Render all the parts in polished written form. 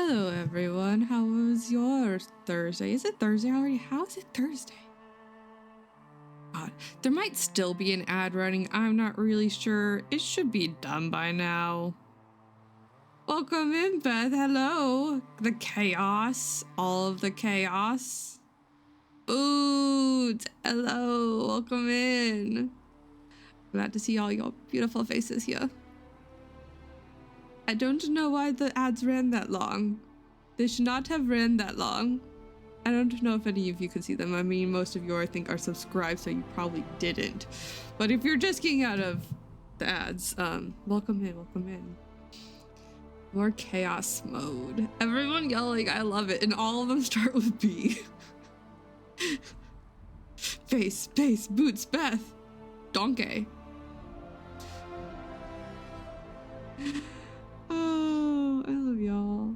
Hello everyone, how was your Thursday? Is it Thursday already? How is it Thursday? God, there might still be an ad running, I'm not really sure. It should be done by now. Welcome in, Beth, hello. The chaos, all of the chaos. Boots, hello, welcome in. Glad to see all your beautiful faces here. I don't know why the ads ran that long. They should not have ran that long. I don't know if any of you could see them. I mean, most of you I think are subscribed, so you probably didn't. But if you're just getting out of the ads, welcome in, welcome in. More chaos mode. Everyone yelling, I love it. And all of them start with B. Face, Boots, Beth, Donkey. Oh, I love y'all.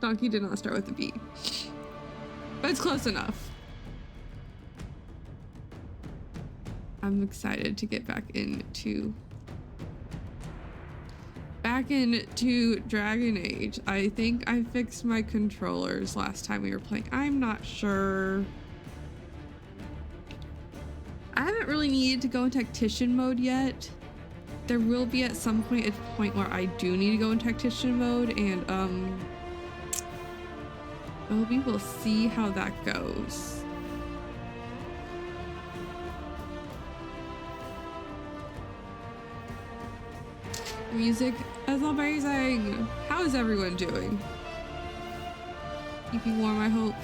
Donkey did not start with a B, but it's close enough. I'm excited to get back into Dragon Age. I think I fixed my controllers last time we were playing. I'm not sure. I haven't really needed to go in tactician mode yet. There will be at some point a point where I do need to go in tactician mode, and well, we will see how that goes. The music is amazing. How is everyone doing? Keeping warm, I hope.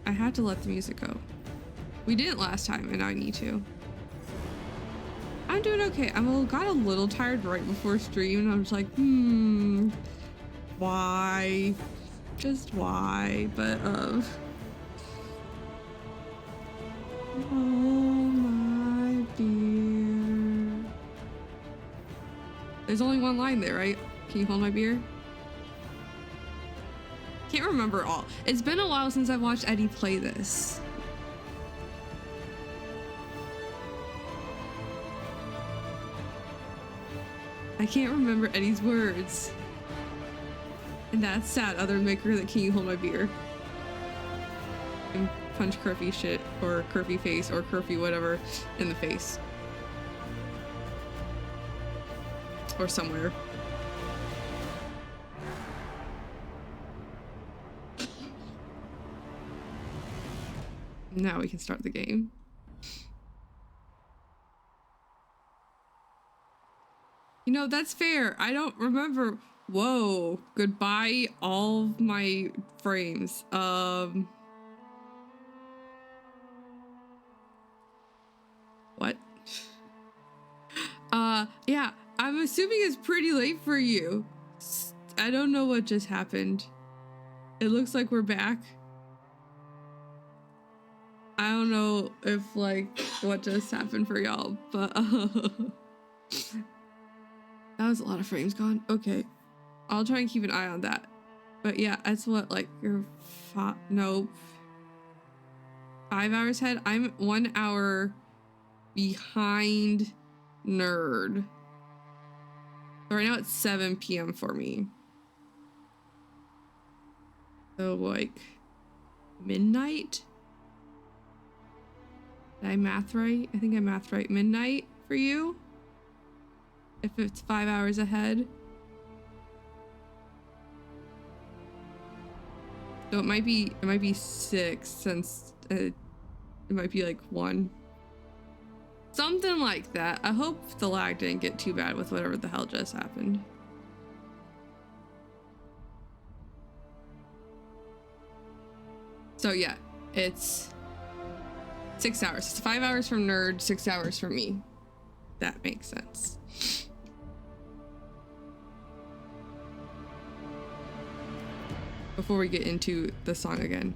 I had to let the music go. We didn't last time, and I need to. I'm doing okay. Got a little tired right before stream, and I was like, why? Just why? But oh my beer. There's only one line there, right? Can you hold my beer? Can't remember all. It's been a while since I've watched Eddie play this. I can't remember Eddie's words. And that's sad. Other maker that can you hold my beer? And punch Curfy shit, or Curfy face, or Curfy whatever in the face. Or somewhere. Now we can start the game. You know, that's fair. I don't remember. Whoa. Goodbye, all of my frames. What? Yeah, I'm assuming it's pretty late for you. I don't know what just happened. It looks like we're back. I don't know if like what just happened for y'all, but that was a lot of frames gone. Okay, I'll try and keep an eye on that. But yeah, that's what, like, you're 5 hours ahead. I'm 1 hour behind Nerd. So right now it's 7 p.m. for me. So like midnight? Did I math right? I think I math right. Midnight for you? If it's 5 hours ahead. So it might be 6 since it might be like 1. Something like that. I hope the lag didn't get too bad with whatever the hell just happened. So yeah, it's 6 hours. It's 5 hours from Nerd, 6 hours from me. That makes sense. Before we get into the song again.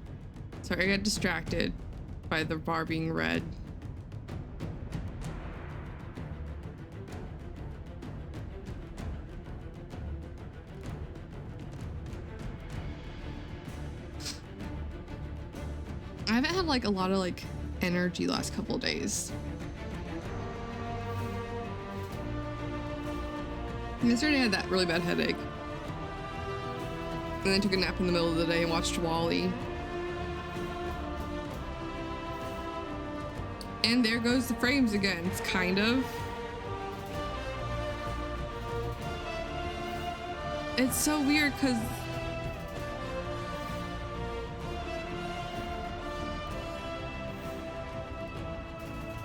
Sorry, I got distracted by the bar being red. I haven't had like a lot of like energy last couple days. Yesterday I had that really bad headache. And then took a nap in the middle of the day and watched Wall-E. And there goes the frames again. It's kind of. It's so weird because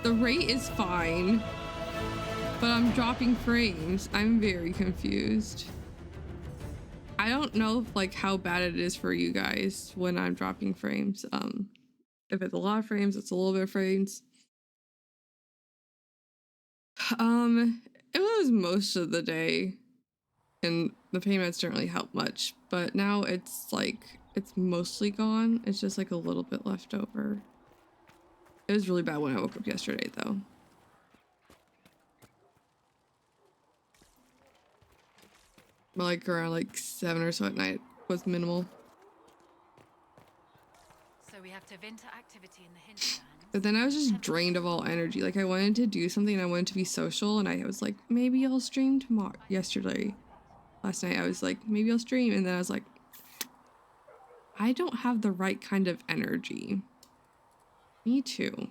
the rate is fine, but I'm dropping frames. I'm very confused. I don't know like how bad it is for you guys when I'm dropping frames. If it's a lot of frames, it's a little bit of frames. It was most of the day, and the pain meds didn't really help much, but now it's like it's mostly gone. It's just like a little bit left over. It was really bad when I woke up yesterday though. But like around like 7 or so at night was minimal. So we have to winter activity in the hinterland. But then I was just drained of all energy. Like I wanted to do something and I wanted to be social, and I was like, maybe I'll stream tomorrow. Last night I was like, maybe I'll stream, and then I was like, I don't have the right kind of energy. Me too.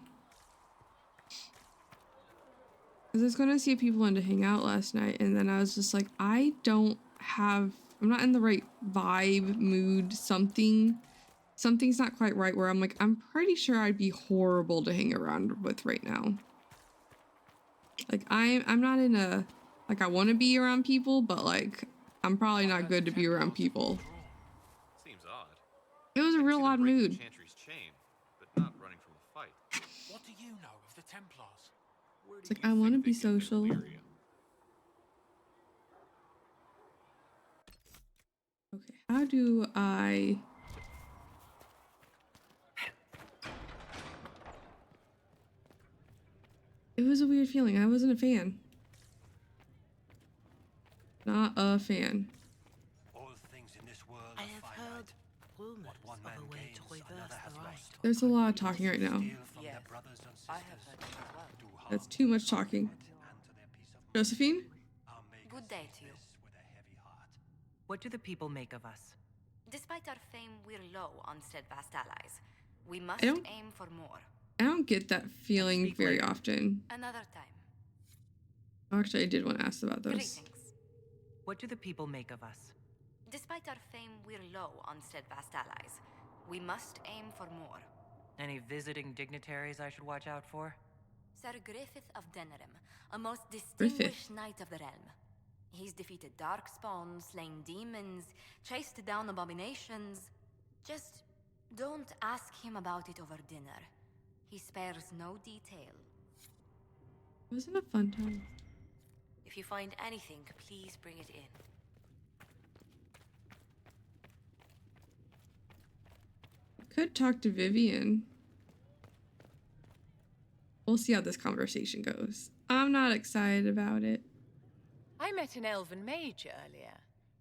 Because I was going to see if people wanted to hang out last night, and then I was just like, I'm not in the right vibe, mood, something's not quite right, where I'm like, I'm pretty sure I'd be horrible to hang around with right now. Like I'm not in a, like I want to be around people, but like I'm probably not good to be around people. Seems odd. It was a real odd mood. Chantry's chain, but not running from a fight. What do you know of the Templars? It's like I want to be social. Okay, how do I? It was a weird feeling. I wasn't a fan. Not a fan. All things in this world I are have finite. heard rumors What one of man a way gains, to reverse another has the right. lost. There's a lot of talking right now. Steal from Yes, their brothers and sisters. I have heard that as well. Do harm That's too much talking. and to their peace of mind. Josephine? Our makers Good day did to you. this with a heavy heart. What do the people make of us? Despite our fame, we're low on steadfast allies. We must don't- aim for more. I don't get that feeling Speak very later. often. Another time. Actually, I did want to ask about those. Greetings. What do the people make of us? Despite our fame, we're low on steadfast allies. We must aim for more. Any visiting dignitaries I should watch out for? Sir Griffith of Denerim, a most distinguished knight of the realm. He's defeated darkspawn, slain demons, chased down abominations. Just don't ask him about it over dinner. He spares no detail. It wasn't a fun time. If you find anything, please bring it in. I could talk to Vivian. We'll see how this conversation goes. I'm not excited about it. I met an elven mage earlier.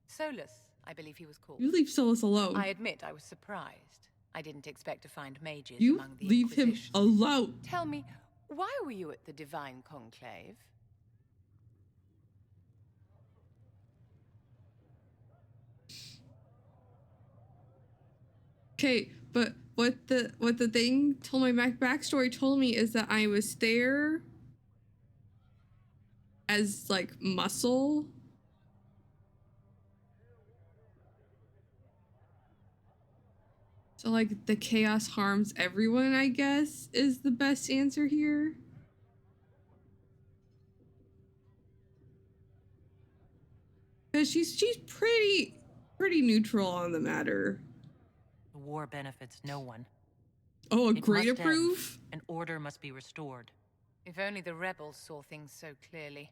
Solus, I believe he was called. You leave Solus alone. I admit I was surprised. I didn't expect to find mages You among the leave him Inquisition. alone. Tell me, why were you at the Divine Conclave? Okay, but what the thing told my backstory told me is that I was there as like muscle. So like the chaos harms everyone, I guess, is the best answer here. Cause she's pretty neutral on the matter. The war benefits no one. Oh, a It great must end, approve? and order must be restored. If only the rebels saw things so clearly.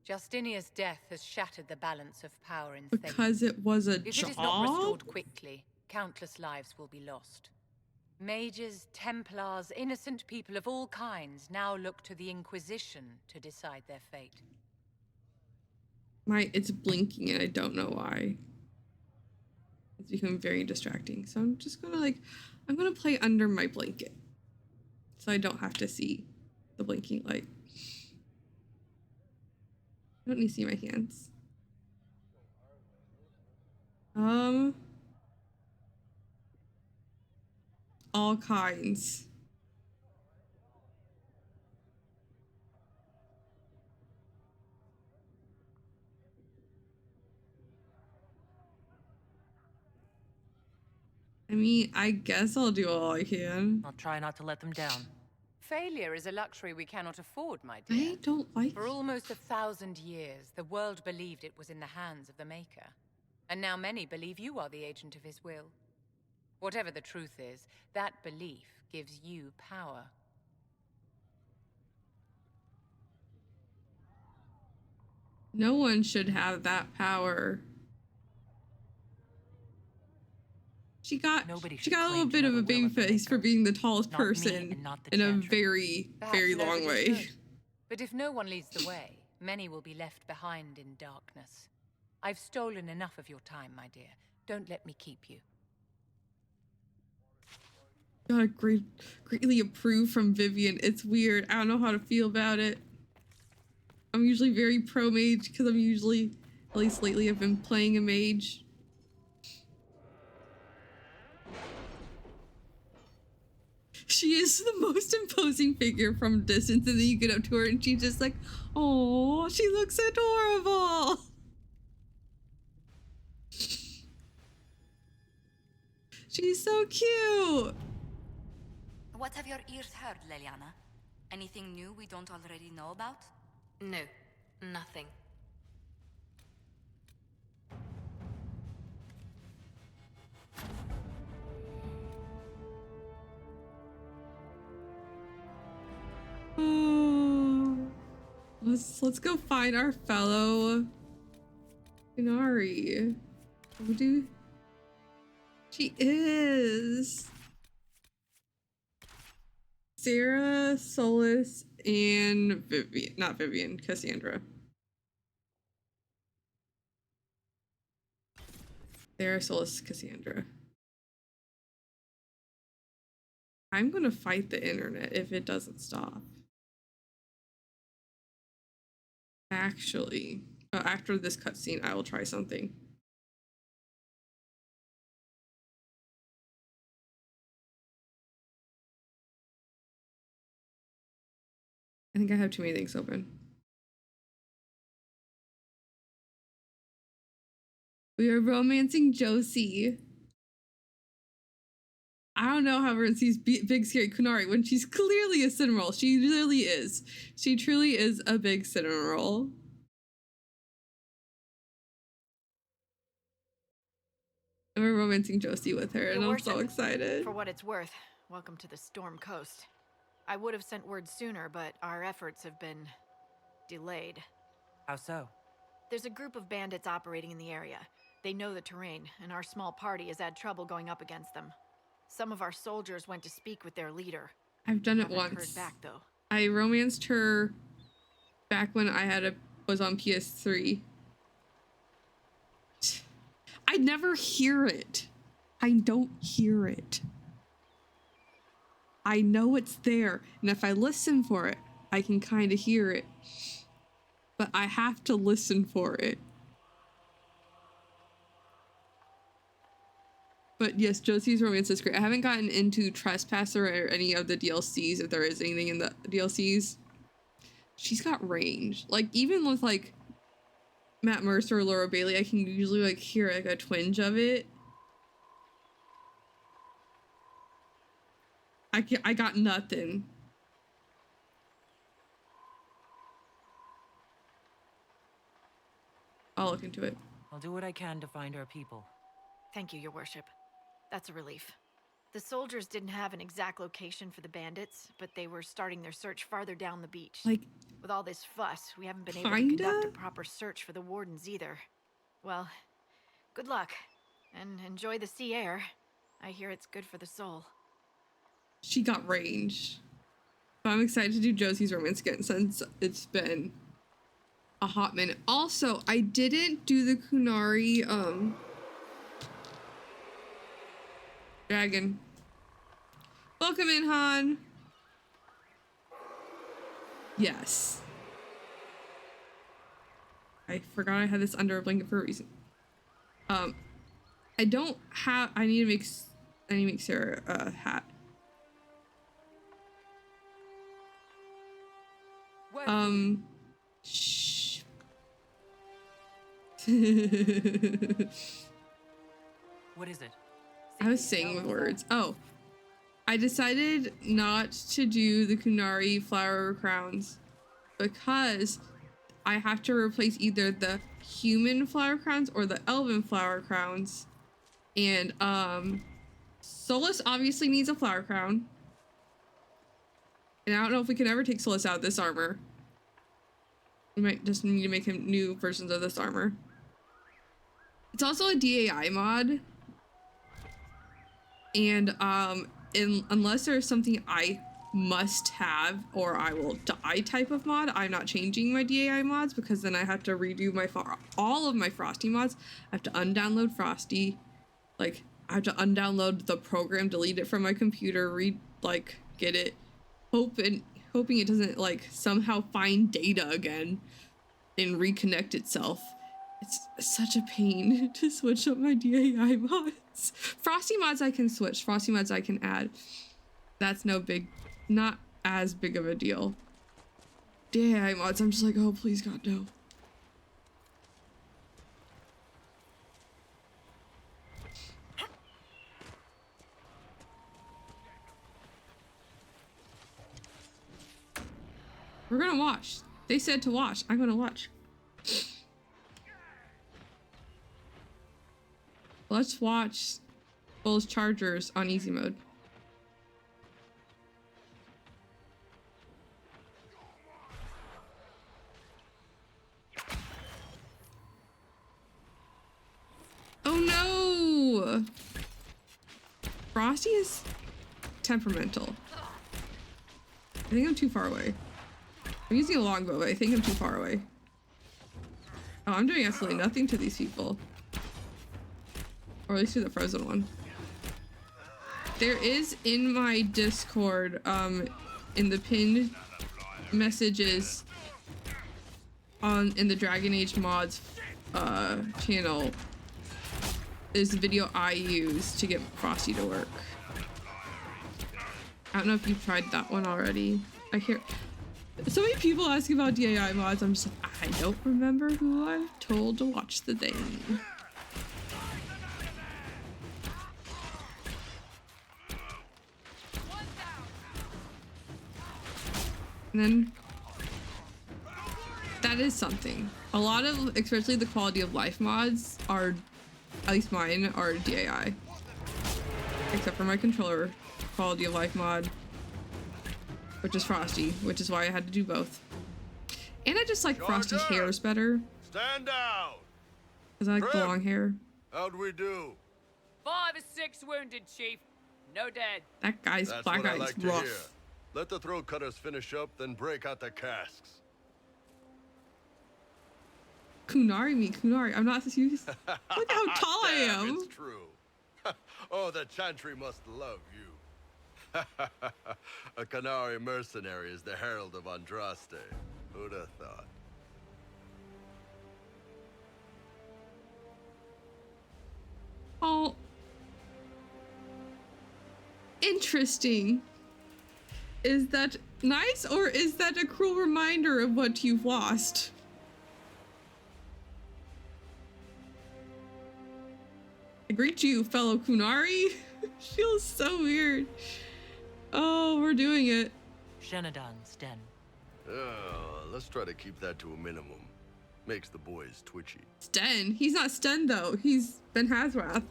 Justinia's death has shattered the balance of power in Thames. Because it was a If job? it is not restored quickly, countless lives will be lost. Mages, Templars, innocent people of all kinds now look to the Inquisition to decide their fate. It's blinking and I don't know why. It's become very distracting. So I'm just gonna I'm gonna play under my blanket so I don't have to see the blinking light. I don't need to see my hands. All kinds. I mean, I guess I'll do all I can. I'll try not to let them down. Failure is a luxury we cannot afford, my dear. I don't like For almost 1,000 years, the world believed it was in the hands of the Maker. And now many believe you are the agent of his will. Whatever the truth is, that belief gives you power. No one should have that power. She got Nobody a should little claim to bit know of the a will baby of the face for Maker. being the tallest Not me person and not the in a Chantry. very, Perhaps very long nobody way. should. But if no one leads the way, many will be left behind in darkness. I've stolen enough of your time, my dear. Don't let me keep you. Gotta greatly approve from Vivian. It's weird. I don't know how to feel about it. I'm usually very pro mage because I'm usually, at least lately, I've been playing a mage. She is the most imposing figure from distance, and then you get up to her and she's just like, oh, she looks adorable. She's so cute. What have your ears heard, Leliana? Anything new we don't already know about? No, nothing. Oh, let's go find our fellow Qunari. She is Sarah, Solus, and Vivian. Not Vivian, Cassandra. Sarah, Solus, Cassandra. I'm gonna fight the internet if it doesn't stop. Actually, after this cutscene, I will try something. I think I have too many things open. We are romancing Josie. I don't know how everyone sees big scary Qunari when she's clearly a cinnamon roll. She really is. She truly is a big cinnamon roll. And we're romancing Josie with her, and Your I'm so worship, excited. For what it's worth, welcome to the Storm Coast. I would have sent word sooner, but our efforts have been delayed. How so? There's a group of bandits operating in the area. They know the terrain, and our small party has had trouble going up against them. Some of our soldiers went to speak with their leader. I've done it Haven't once. heard back, though. I romanced her back when I was on PS3. I never hear it. I don't hear it. I know it's there, and if I listen for it, I can kind of hear it. But I have to listen for it. But yes, Josie's romance is great. I haven't gotten into Trespasser or any of the DLCs, if there is anything in the DLCs. She's got range. Like, even with, like, Matt Mercer or Laura Bailey, I can usually, like, hear, like, a twinge of it. I got nothing. I'll look into it. I'll do what I can to find our people. Thank you, Your Worship. That's a relief. The soldiers didn't have an exact location for the bandits, but they were starting their search farther down the beach. Like, with all this fuss, we haven't been able to kinda? conduct a proper search for the wardens either. Well, good luck, and enjoy the sea air. I hear it's good for the soul. She got range. But I'm excited to do Josie's romance again since it's been a hot minute. Also, I didn't do the Qunari Dragon. Welcome in, Han. Yes. I forgot I had this under a blanket for a reason. I don't have. I need to make Sarah a hat. Shh. What is it? I was saying with words. Oh, I decided not to do the Qunari flower crowns because I have to replace either the human flower crowns or the elven flower crowns. And Solus obviously needs a flower crown. And I don't know if we can ever take Solus out of this armor. We might just need to make him new versions of this armor. It's also a DAI mod. And unless there's something I must have or I will die type of mod, I'm not changing my DAI mods because then I have to redo all of my Frosty mods. I have to undownload Frosty. Like, I have to undownload the program, delete it from my computer, get it, hoping it doesn't like somehow find data again and reconnect itself. It's such a pain to switch up my DAI mods. Frosty mods I can switch. Frosty mods I can add. That's not as big of a deal. DAI mods, I'm just like, oh, please, God, no. We're gonna watch. They said to watch. I'm gonna watch. Let's watch Bull's Chargers on easy mode. Oh no! Frosty is temperamental. I think I'm too far away. I'm using a longbow, but I think I'm too far away. Oh, I'm doing absolutely nothing to these people. Or at least to the frozen one. There is in my Discord, in the pinned messages in the Dragon Age mods channel, is the video I used to get Frosty to work. I don't know if you've tried that one already. I hear so many people ask about DAI mods. I'm just like, I don't remember who I told to watch the thing. And then that is something. A lot of, especially the quality of life mods are, at least mine, are DAI. Except for my controller quality of life mod, which is Frosty, which is why I had to do both. And I just like Frosty's hairs better. Stand down! Because I like the long hair. How'd we do? 5 or 6 wounded, Chief. No dead. That guy's That's black what I guy's like to rough. hear. Let the throat cutters finish up, then break out the casks. Qunari me, Qunari. I'm not used. Look how tall I Damn, am. it's true. Oh, the Chantry must love you. A Qunari mercenary is the herald of Andraste. Who'd have thought? Oh. Interesting. Is that nice, or is that a cruel reminder of what you've lost? I greet you, fellow Qunari. Feels so weird. Oh, we're doing it. Xenadan, Sten. Let's try to keep that to a minimum. Makes the boys twitchy. Sten. He's not Sten, though. He's Ben Hazrath.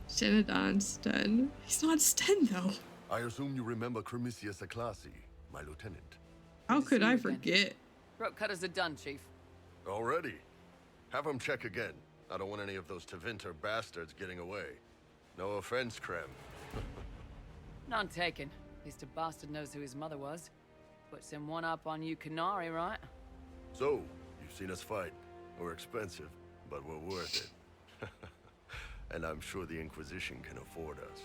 Xenadan, Sten. He's not Sten, though. I assume you remember Cremisius Aclasi, my lieutenant. How could I forget? Throat cutters are done, Chief. Already? Have him check again. I don't want any of those Tevinter bastards getting away. No offense, Krem. None taken. At least a bastard knows who his mother was. Puts him one up on you Qunari, right? So, you've seen us fight. We're expensive, but we're worth it. And I'm sure the Inquisition can afford us.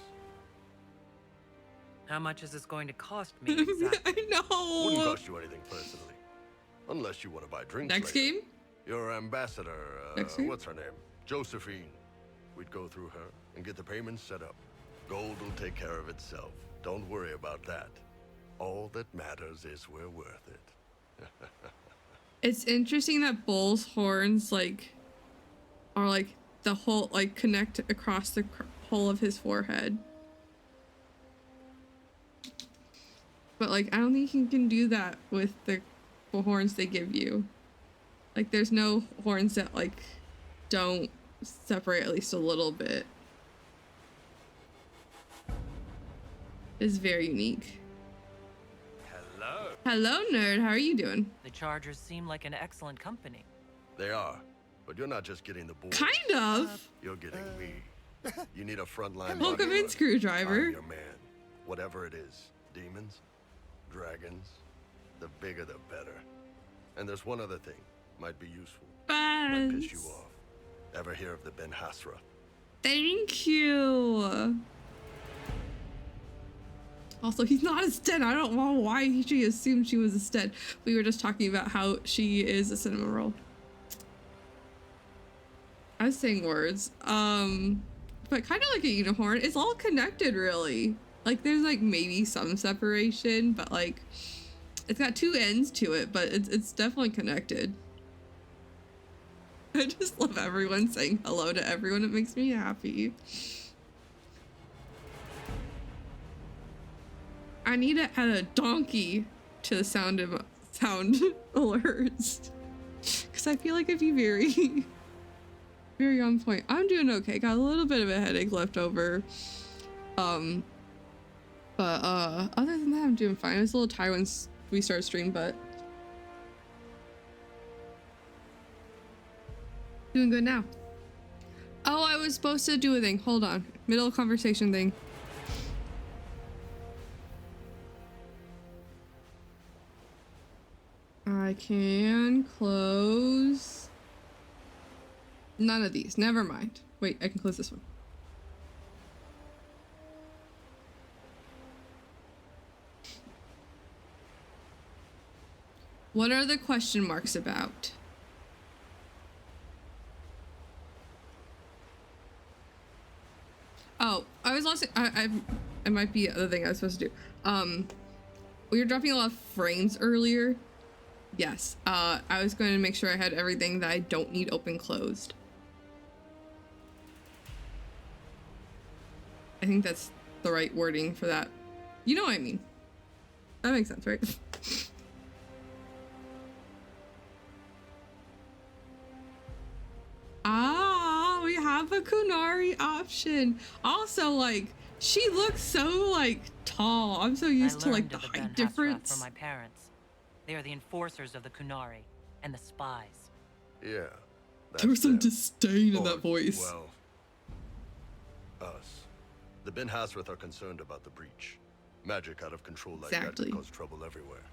How much is this going to cost me exactly? I know. Wouldn't cost you anything personally. Unless you want to buy drinks Next later. game? Your ambassador, Next game? what's her name? Josephine. We'd go through her and get the payments set up. Gold will take care of itself. Don't worry about that. All that matters is we're worth it. It's interesting that Bull's horns like are like the whole like connect across the whole of his forehead. But like I don't think you can do that with the horns they give you. Like there's no horns that like don't separate at least a little bit. It's very unique. Hello. Hello, nerd. How are you doing? The Chargers seem like an excellent company. They are. But you're not just getting the board. Kind of. You're getting me. You need a frontline Welcome in, bodyguard. Screwdriver. I'm your man. Whatever it is. Demons, dragons, the bigger the better. And there's one other thing. Might be useful. Might piss you off. Ever hear of the Ben Hasra? Thank you. Also, he's not a Sten. I don't know why she assumed she was a Sten. We were just talking about how she is a cinema roll. I was saying words. But kind of like a unicorn. It's all connected, really. Like, there's like maybe some separation, but like, it's got two ends to it, but it's definitely connected. I just love everyone saying hello to everyone. It makes me happy. I need to add a donkey to the sound alerts, because I feel like it'd be very, very on point. I'm doing okay. Got a little bit of a headache left over, but other than that, I'm doing fine. I was a little tired when we started stream, but doing good now. Oh, I was supposed to do a thing. Hold on, middle of conversation thing. I can close none of these. Never mind. Wait, I can close this one. What are the question marks about? Oh, I was lost. I might be the other thing I was supposed to do. We were dropping a lot of frames earlier. Yes, I was going to make sure I had everything that I don't need open closed. I think that's the right wording for that. You know what I mean. That makes sense, right? Ah, we have a Qunari option. Also, like, she looks so, like, tall. I'm so used to, like, the height difference. From my parents. They are the enforcers of the Qunari and the spies. Yeah. There was some disdain in that voice. Well, us. The Ben Hasrath are concerned about the breach. Magic out of control like that could cause trouble everywhere.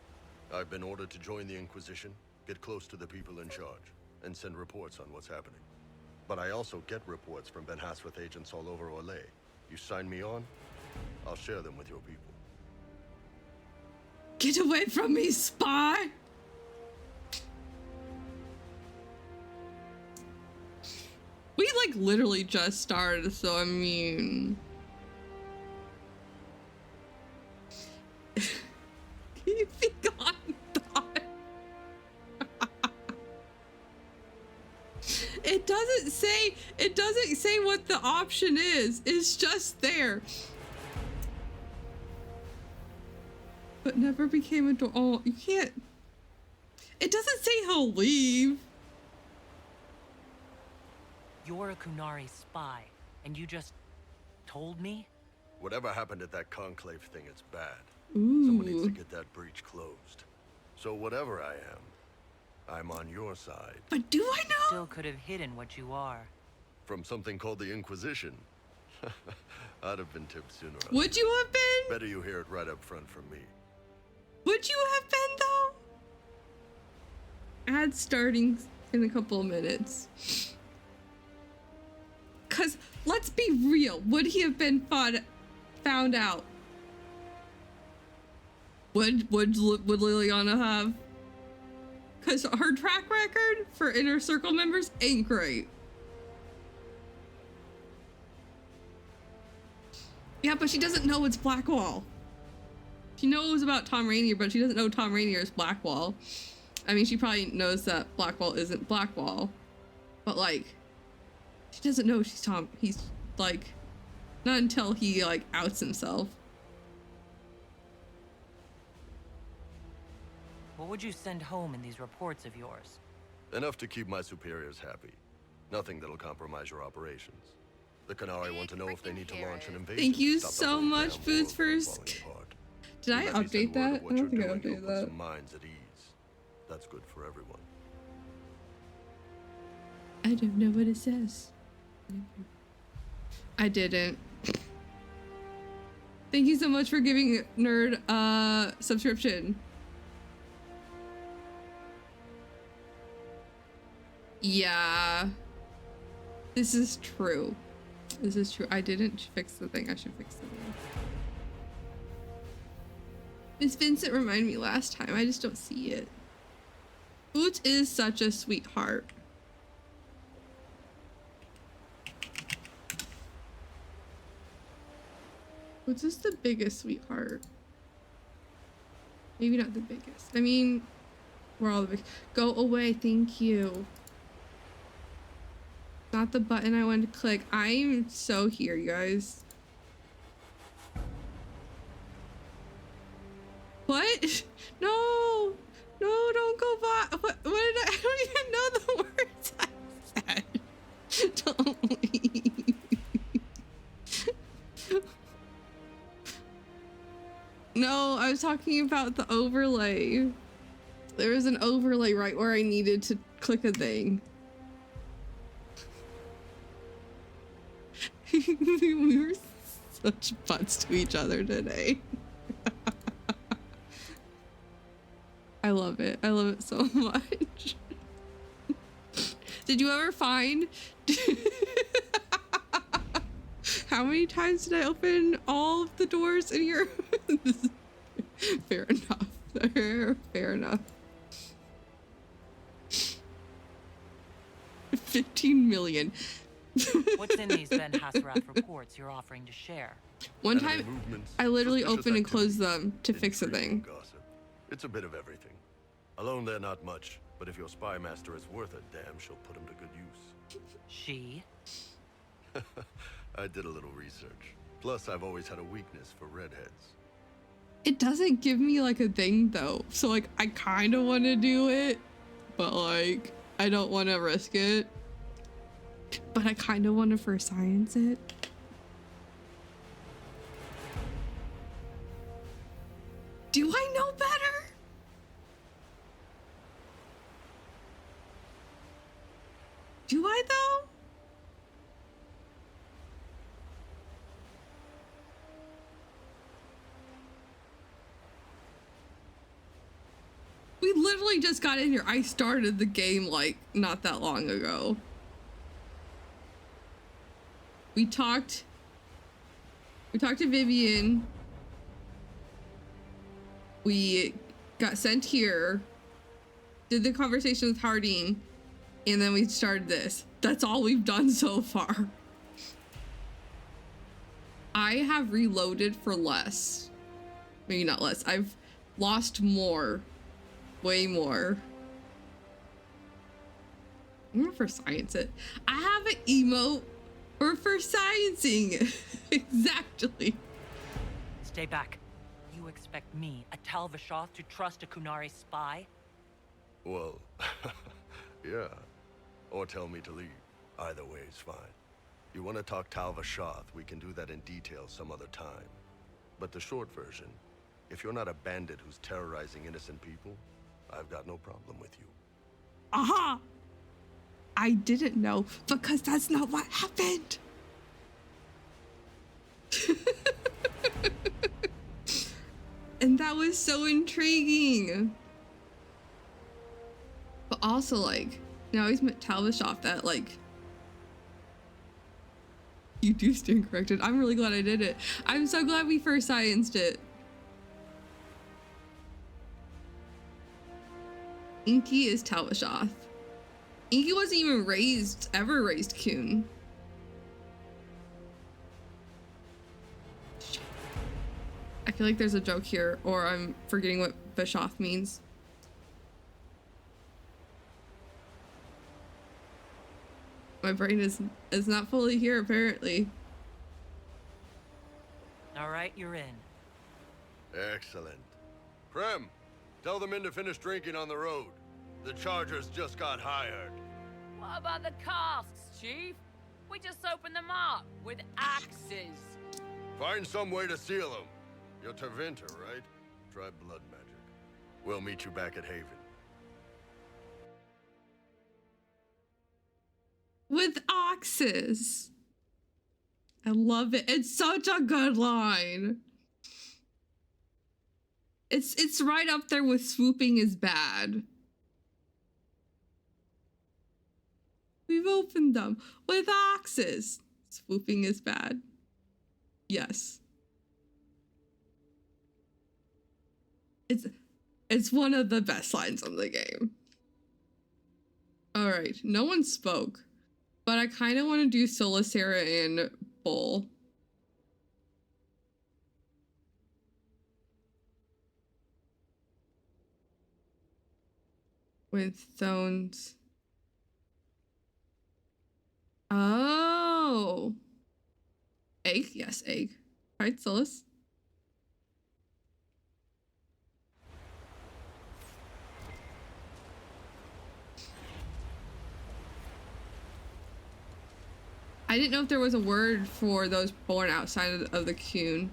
I've been ordered to join the Inquisition, get close to the people in charge, and send reports on what's happening. But I also get reports from Ben Hasrath agents all over Orlais. You sign me on, I'll share them with your people. Get away from me, spy! We, like, literally just started, so I mean... Can you be gone, thought? It doesn't say what the option is. It's just there. But never became a door. Oh, you can't. It doesn't say he'll leave. You're a Qunari spy, and you just told me? Whatever happened at that conclave thing, it's bad. Ooh. Someone needs to get that breach closed. So whatever I am, I'm on your side. But do I know? Still could have hidden what you are. From something called the Inquisition. I'd have been tipped sooner. Would you have been? Better you hear it right up front from me. Would you have been, though? Ad starting in a couple of minutes. Cause let's be real, would he have been found out? Would Liliana have? Cause her track record for inner circle members ain't great. Yeah, but she doesn't know it's Blackwall. She knows about Tom Rainier, but she doesn't know Tom Rainier is Blackwall. I mean, she probably knows that Blackwall isn't Blackwall, but like, she doesn't know he's like, not until he like outs himself. What would you send home in these reports of yours? Enough to keep my superiors happy. Nothing that'll compromise your operations. The Qunari want to know if they need to launch an invasion. Thank you so much, Foods First. Did I update that? I don't think I updated that. Some minds at ease. That's good for everyone. I don't know what it says. I didn't. Thank you so much for giving Nerd a subscription. Yeah. This is true. This is true. I didn't fix the thing. I should fix the thing. Miss Vincent reminded me last time. I just don't see it. Boots is such a sweetheart. Boots is the biggest sweetheart. Maybe not the biggest. I mean, we're all the big. Go away. Thank you. Not the button I wanted to click. I'm so here, you guys. What? No! No, don't go back. What did I don't even know the words I said. Don't leave. No, I was talking about the overlay. There was an overlay right where I needed to click a thing. We were such butts to each other today. I love it. I love it so much. Did you ever find how many times did I open all of the doors in here? Fair enough. Fair enough. 15 million. What's in these Ben Hassrath reports you're offering to share? One time, I literally opened and closed them to fix a thing. Gossip. It's a bit of everything. Alone they're not much, but if your spy master is worth a damn, she'll put him to good use. She? I did a little research. Plus, I've always had a weakness for redheads. It doesn't give me like a thing though. So like, I kind of want to do it, but like, I don't want to risk it. But I kind of want to for science it. Do I know better? Do I though? We literally just got in here. I started the game like not that long ago. We talked to Vivian. We got sent here, did the conversation with Harding, and then we started this. That's all we've done so far. I have reloaded for less. Maybe not less. I've lost more. Way more. I'm gonna for science it. I have an emote. Or for sciencing. Exactly. Stay back. You expect me, a Tal Vashoth, to trust a Qunari spy? Well, yeah. Or tell me to leave. Either way is fine. You want to talk Tal Vashoth, we can do that in detail some other time. But the short version, if you're not a bandit who's terrorizing innocent people, I've got no problem with you. Aha! I didn't know because that's not what happened. And that was so intriguing. But also like, Now he's met Talvishoff that, like, you do stand corrected. I'm really glad I did it. I'm so glad we first scienced it. Inqy is Talvishoff. Inqy wasn't even ever raised Qun. I feel like there's a joke here, or I'm forgetting what Vishoff means. My brain is not fully here, apparently. All right, you're in. Excellent. Prem, tell the men to finish drinking on the road. The Chargers just got hired. What about the casks, Chief? We just opened them up with axes. Find some way to seal them. You're Tevinter, right? Try blood magic. We'll meet you back at Haven. With axes. I love it. It's such a good line. It's right up there with swooping is bad. We've opened them with axes. Swooping is bad. Yes. It's one of the best lines on the game. All right, no one spoke, but I kind of want to do Solicera and Bull. With Thones. Oh. Egg? Yes, egg. All right, Solus. I didn't know if there was a word for those born outside of the Qun.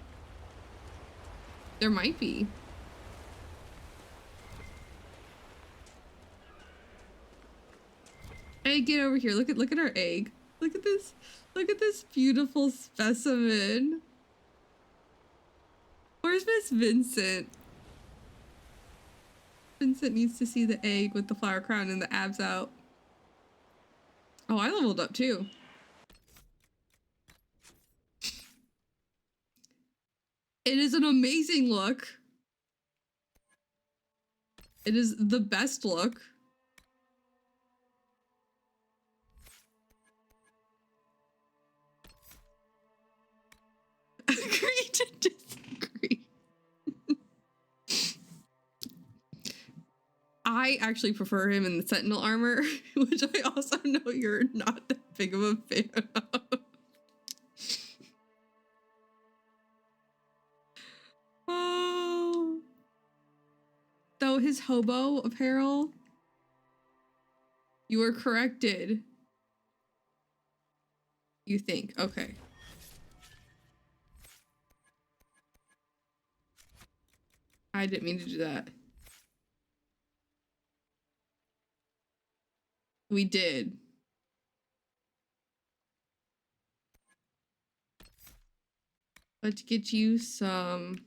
There might be. Hey, get over here. Look at our egg. Look at this. Look at this beautiful specimen. Where's Miss Vincent? Vincent needs to see the egg with the flower crown and the abs out. Oh, I leveled up too. It is an amazing look. It is the best look. Agree to disagree. I actually prefer him in the Sentinel armor, which I also know you're not that big of a fan of. Oh. Though his hobo apparel, you were corrected. You think, okay. I didn't mean to do that. We did. Let's get you some.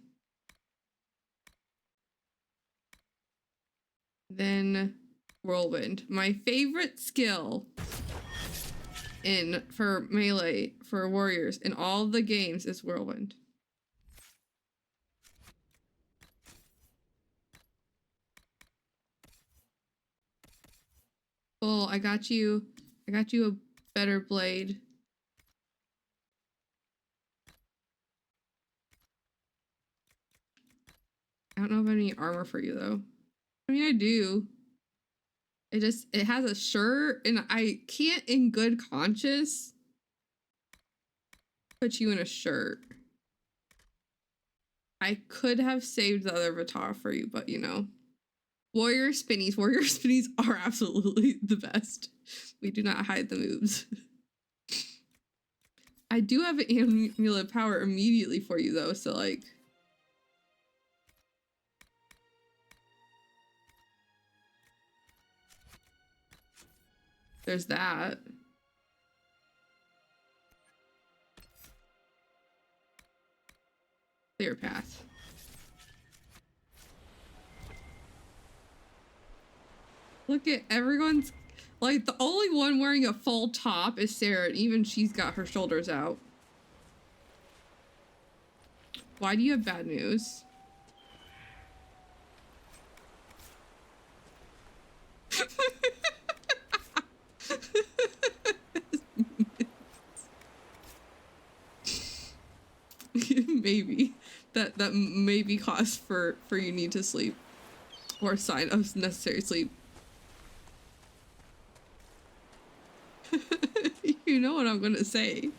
Then Whirlwind. My favorite skill for melee for warriors in all the games is Whirlwind. Well, I got you a better blade. I don't know if I have any armor for you though. I mean, I do. It has a shirt, and I can't in good conscience put you in a shirt. I could have saved the other Vitar for you, but you know. Warrior spinnies are absolutely the best. We do not hide the moves. I do have an amulet power immediately for you though, so like. There's that. Clear path. Look at everyone's Like, the only one wearing a full top is Sarah, and even she's got her shoulders out. Why do you have bad news? Maybe. That may be cause for you need to sleep. Or a sign of necessary sleep. You know what I'm gonna say.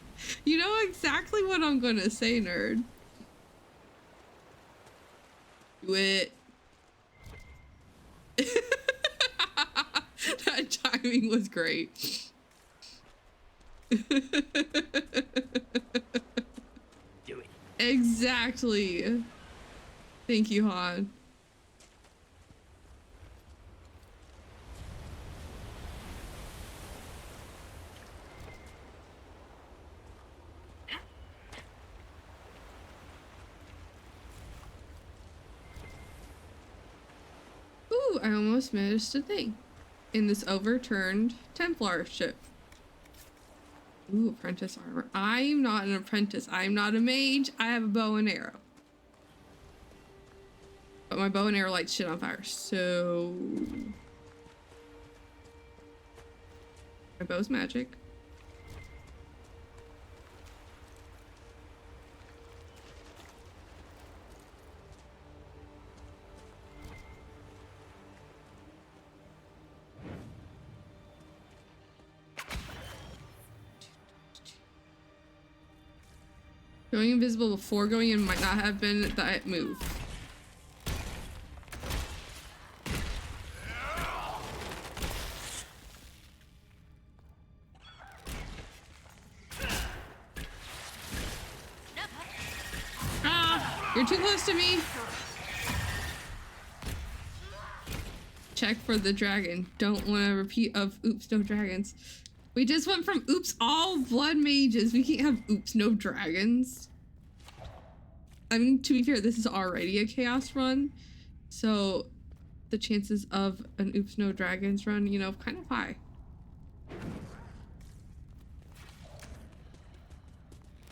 You know exactly what I'm gonna say, nerd. Do it. That timing was great. Do it. Exactly. Thank you, Han. Ooh, I almost missed a thing. In this overturned Templar ship. Ooh, apprentice armor. I'm not an apprentice. I'm not a mage. I have a bow and arrow. But my bow and arrow lights shit on fire, so... My bow's magic. Going invisible before going in might not have been the move. Ah! You're too close to me! Check for the dragon. Don't want to repeat of oops, no dragons. We just went from oops, all blood mages. We can't have oops, no dragons. I mean, to be fair, this is already a chaos run. So the chances of an oops, no dragons run, you know, kind of high.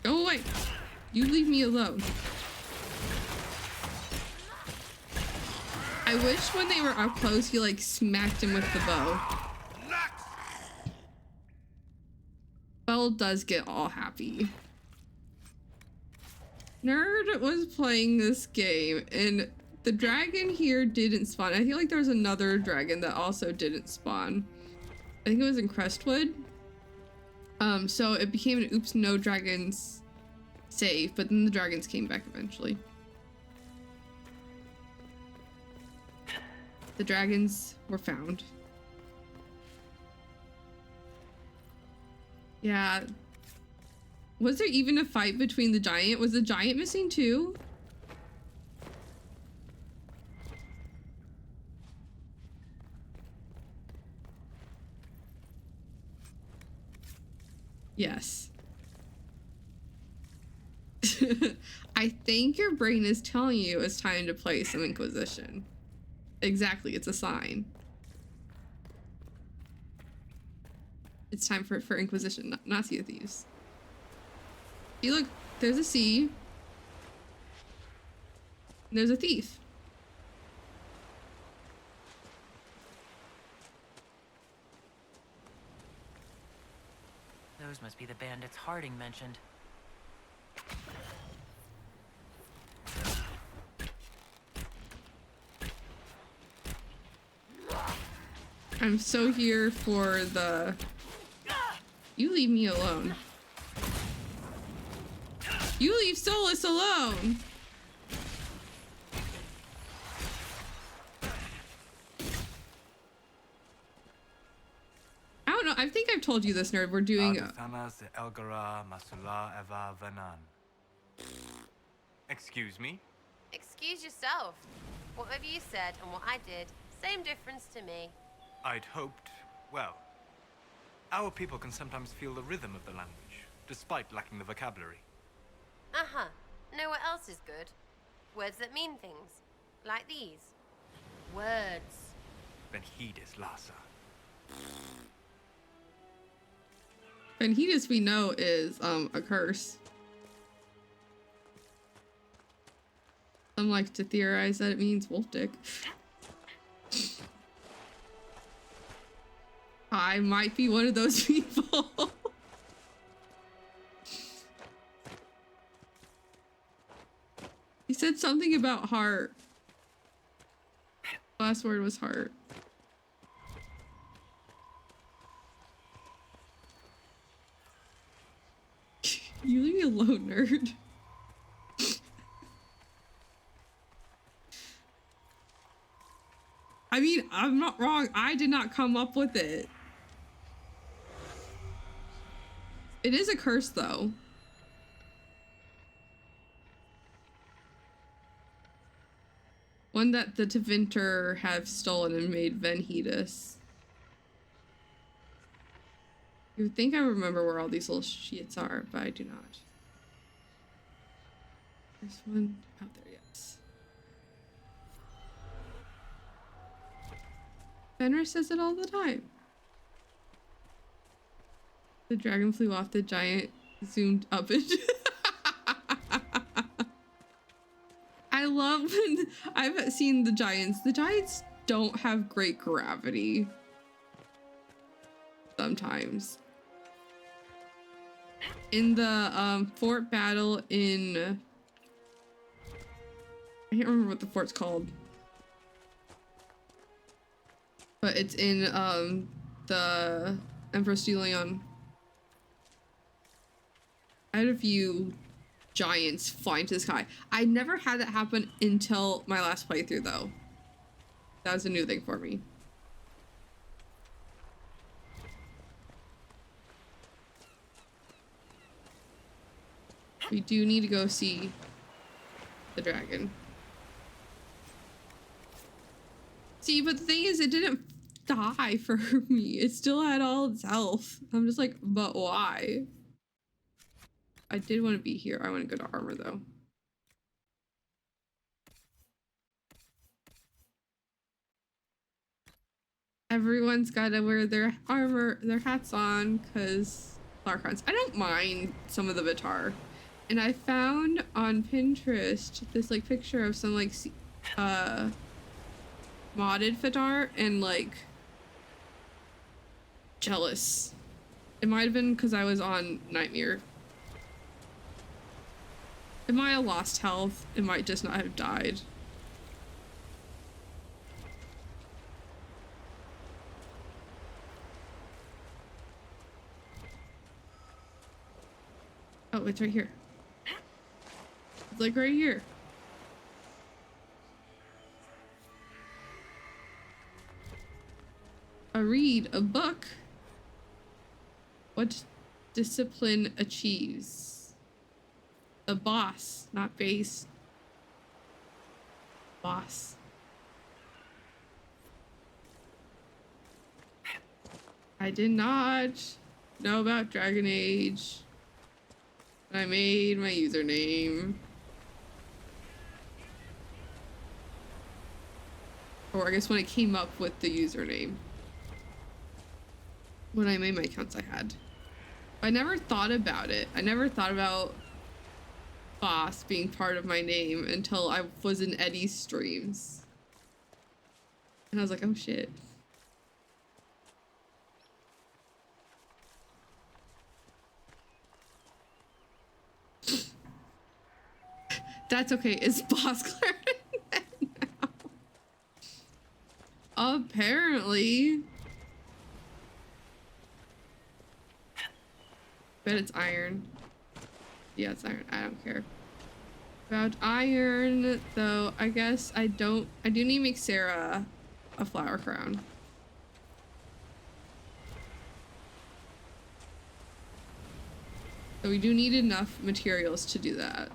Go away. You leave me alone. I wish when they were up close, you like smacked him with the bow. Belle does get all happy. Nerd was playing this game and the dragon here didn't spawn. I feel like there was another dragon that also didn't spawn. I think it was in Crestwood. So it became an oops, no dragons save, but then the dragons came back eventually. The dragons were found. Yeah. Was there even a fight between the giant? Was the giant missing too? Yes. I think your brain is telling you it's time to play some Inquisition. Exactly, it's a sign. It's time for Inquisition, not Sea of Thieves. See, look, there's a sea. And there's a thief. Those must be the bandits Harding mentioned. I'm so here for the... You leave me alone. You leave Solus alone! I don't know, I think I've told you this, nerd. We're doing... Excuse me? Excuse yourself. Whatever you said and what I did, same difference to me. I'd hoped, well, our people can sometimes feel the rhythm of the language, despite lacking the vocabulary. Uh-huh. Know what else is good? Words that mean things. Like these. Words. Then heed it, Lhasa. Venhidas we know is a curse. Some like to theorize that it means wolf dick. I might be one of those people. He said something about heart. Last word was heart. You leave me alone, nerd. I mean, I'm not wrong. I did not come up with it. It is a curse, though. One that the Tevinter have stolen and made Venhidas. You would think I remember where all these little shits are, but I do not. There's one out there, yes. Fenris says it all the time. The dragon flew off, the giant zoomed up and I love when I've seen the giants. The giants don't have great gravity. Sometimes. In the fort battle in... I can't remember what the fort's called. But it's in the Empress de Leon. I had a few giants flying to the sky. I never had that happen until my last playthrough, though. That was a new thing for me. We do need to go see the dragon. See, but the thing is, it didn't die for me. It still had all its health. I'm just like, but why? I did want to be here. I want to go to armor, though. Everyone's got to wear their armor, their hats on, because Larkons. I don't mind some of the Vitar. And I found on Pinterest this, like, picture of some, like, modded Vitar, and, like, jealous. It might have been because I was on Nightmare. It might have lost health. It might just not have died. Oh, it's right here. It's like right here. Read a book. What discipline achieves? The boss, not base. Boss. I did not know about Dragon Age. I made my username. Or I guess when I came up with the username. When I made my accounts I had. I never thought about it. I never thought about boss being part of my name until I was in Eddie's streams. And I was like, oh shit. That's okay. It's boss clarinet now. Apparently. Bet it's iron. Yeah, it's iron. I don't care. About iron, though, I guess I do need to make Sarah a flower crown. So we do need enough materials to do that.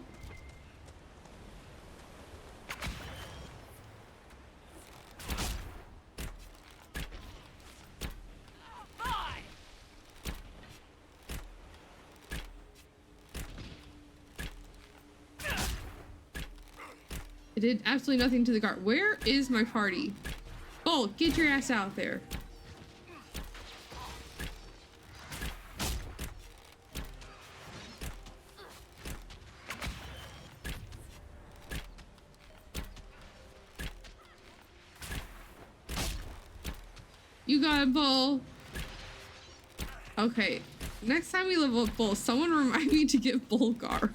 It did absolutely nothing to the guard. Where is my party? Oh, get your ass out there. You got a bull. Okay. Next time we level up bull, someone remind me to get Bulgar.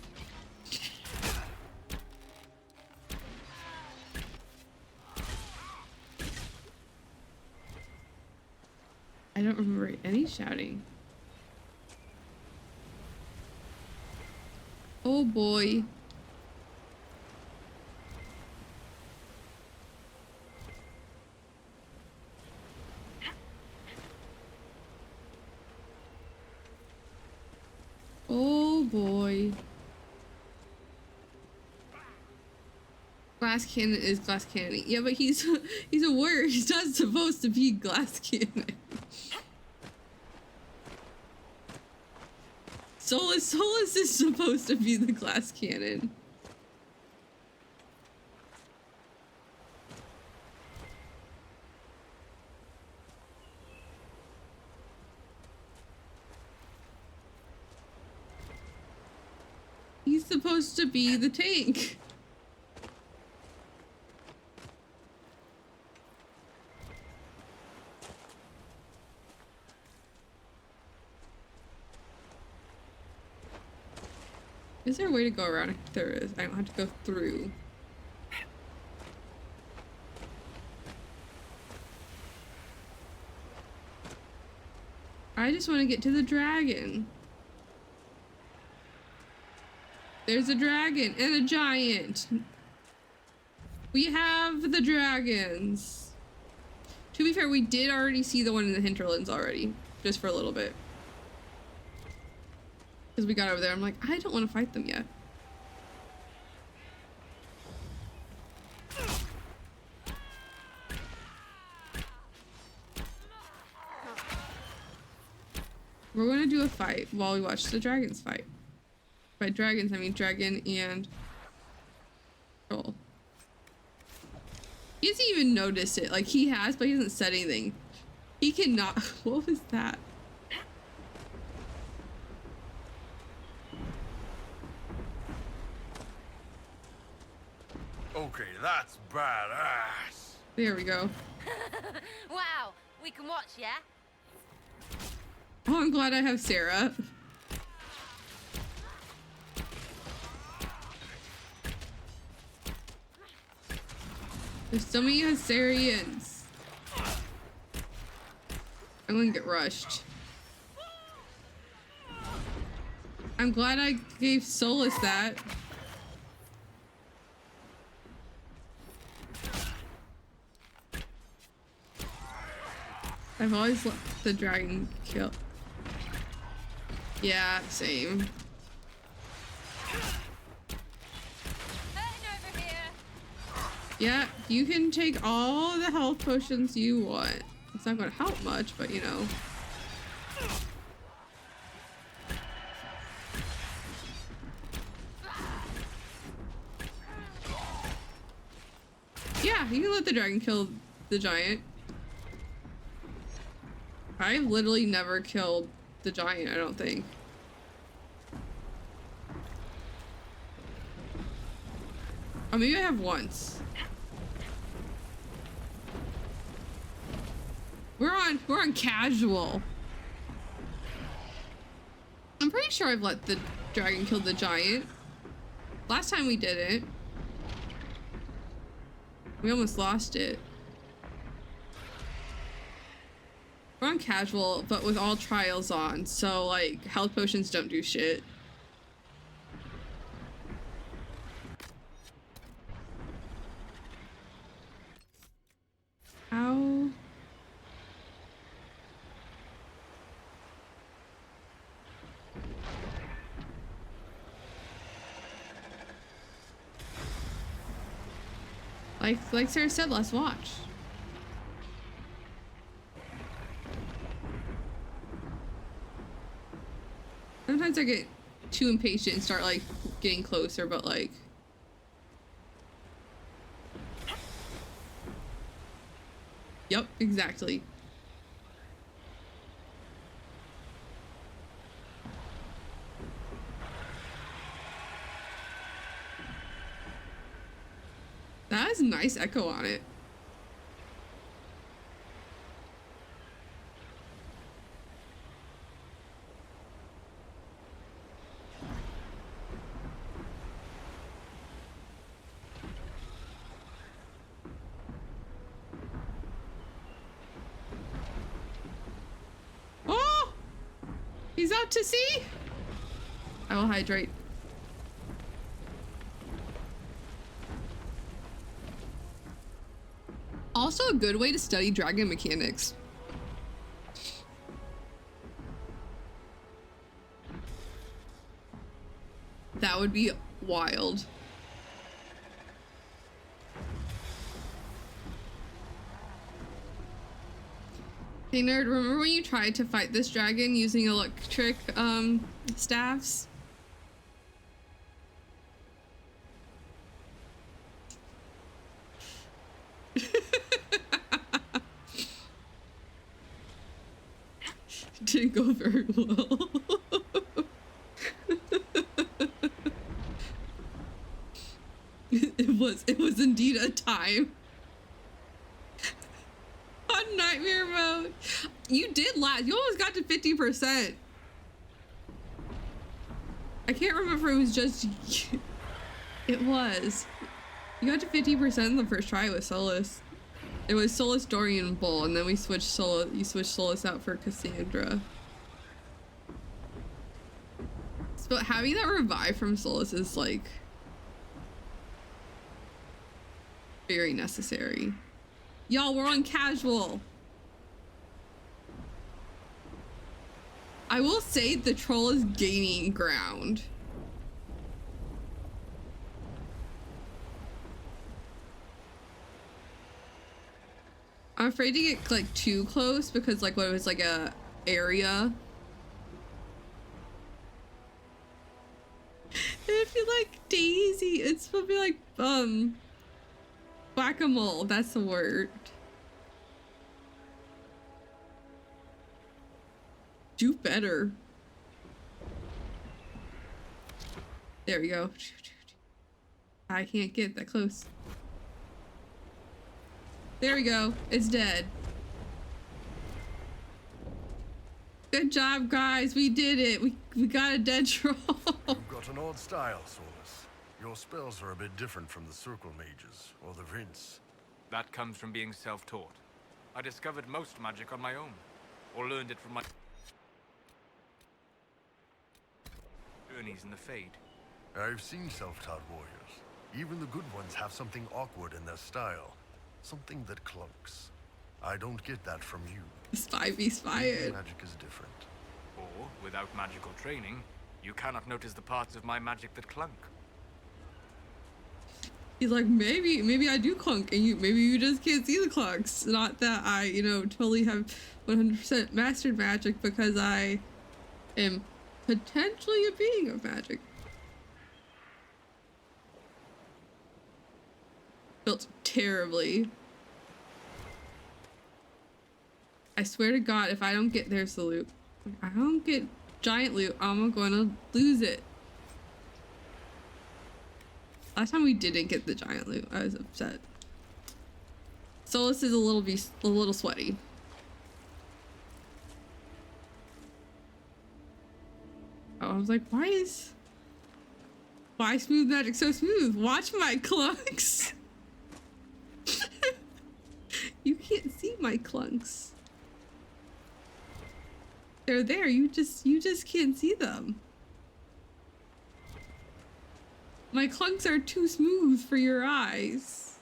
I don't remember any shouting. Oh boy. Oh boy. Glass cannon is glass cannon. Yeah, but he's a warrior. He's not supposed to be glass cannon. Solus is supposed to be the glass cannon. He's supposed to be the tank. Is there a way to go around? There is. I don't have to go through. I just want to get to the dragon. There's a dragon and a giant. We have the dragons. To be fair, we did already see the one in the hinterlands already. Just for a little bit. Because we got over there, I'm like, I don't want to fight them yet. We're gonna do a fight while we watch the dragons fight. By dragons, I mean dragon and troll. He hasn't even noticed it. Like, he has, but he hasn't said anything. He cannot. What was that? Okay, that's badass. There we go. Wow, we can watch, yeah? Oh, I'm glad I have Sarah. There's so many Assyrians. I'm gonna get rushed. I'm glad I gave Solus that. I've always let the dragon kill. Yeah, same. Yeah, you can take all the health potions you want. It's not going to help much, but you know. Yeah, you can let the dragon kill the giant. I've literally never killed the giant, I don't think. Oh, maybe I have once. We're on casual. I'm pretty sure I've let the dragon kill the giant. Last time we did it. We almost lost it. We're on casual, but with all trials on, so like health potions don't do shit. Ow. Like Sarah said, let's watch. Sometimes I get too impatient and start like getting closer, but like. Yep, exactly. That has a nice echo on it. He's out to sea. I will hydrate. Also a good way to study dragon mechanics. That would be wild. Hey nerd, remember when you tried to fight this dragon using electric staffs? Didn't go very well. It was indeed a time. On nightmare mode. You did last. You almost got to 50%. I can't remember if it was just it was. You got to 50% in the first try with Solus. It was Solus, Dorian, and Bull, and then we switched Solus. You switched Solus out for Cassandra. But having that revive from Solus is like very necessary. Y'all, we're on casual. I will say the troll is gaining ground. I'm afraid to get like too close because like what it was like a area. It'd be like Daisy. It's supposed to be like whack-a-mole. That's the word. Do better. There we go. I can't get that close. There we go. It's dead. Good job, guys. We did it. We got a dead troll. You've got an odd style, Solus. Your spells are a bit different from the circle mages or the Rince. That comes from being self-taught. I discovered most magic on my own, or learned it from my journeys in the Fade. I've seen self-taught warriors. Even the good ones have something awkward in their style. Something that clunks. I don't get that from you. Spy be spied. Magic is different. Or, without magical training, you cannot notice the parts of my magic that clunk. He's like, maybe I do clunk, and maybe you just can't see the clunks. Not that I, you know, totally have 100% mastered magic because I am potentially a being of magic. Built terribly. I swear to God, if I don't get, there's the loot. If I don't get giant loot, I'm going to lose it. Last time we didn't get the giant loot, I was upset. Solus is a little sweaty. Oh, I was like, why smooth magic so smooth? Watch my clunks. You can't see my clunks. They're there. You just can't see them. My clunks are too smooth for your eyes.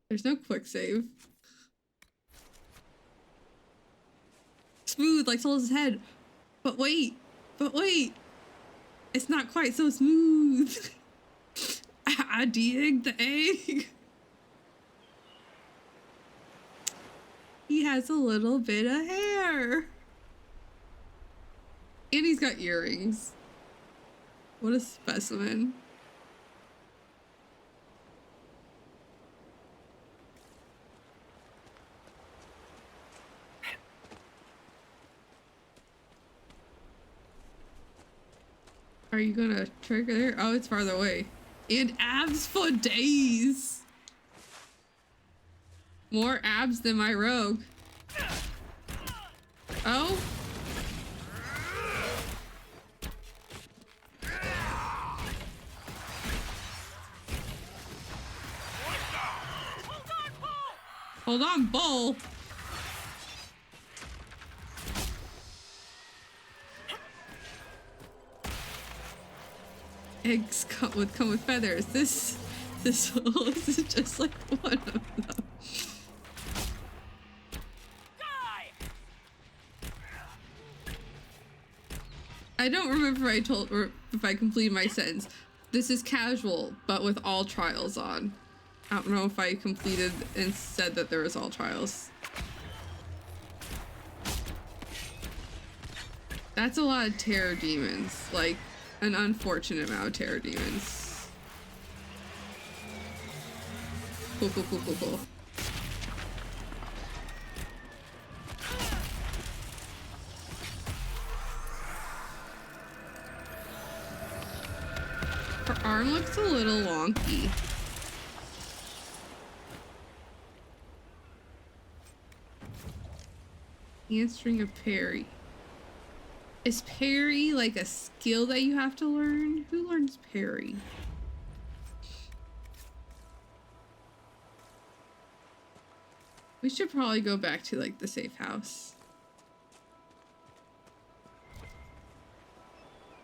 There's no quick save. Smooth like Solus' head. But wait. It's not quite so smooth. I dig the egg. He has a little bit of hair. And he's got earrings. What a specimen. Are you gonna trigger there? Oh, it's farther away. And abs for days. More abs than my rogue. Oh. Hold on, bull. Eggs come with feathers. This is just like one of them. I don't remember if I completed my sentence. This is casual, but with all trials on. I don't know if I completed and said that there was all trials. That's a lot of terror demons. Like, an unfortunate amount of terror demons. Cool, cool, cool, cool, cool. Her arm looks a little wonky. Answering a parry. Is parry like a skill that you have to learn? Who learns parry? We should probably go back to like the safe house.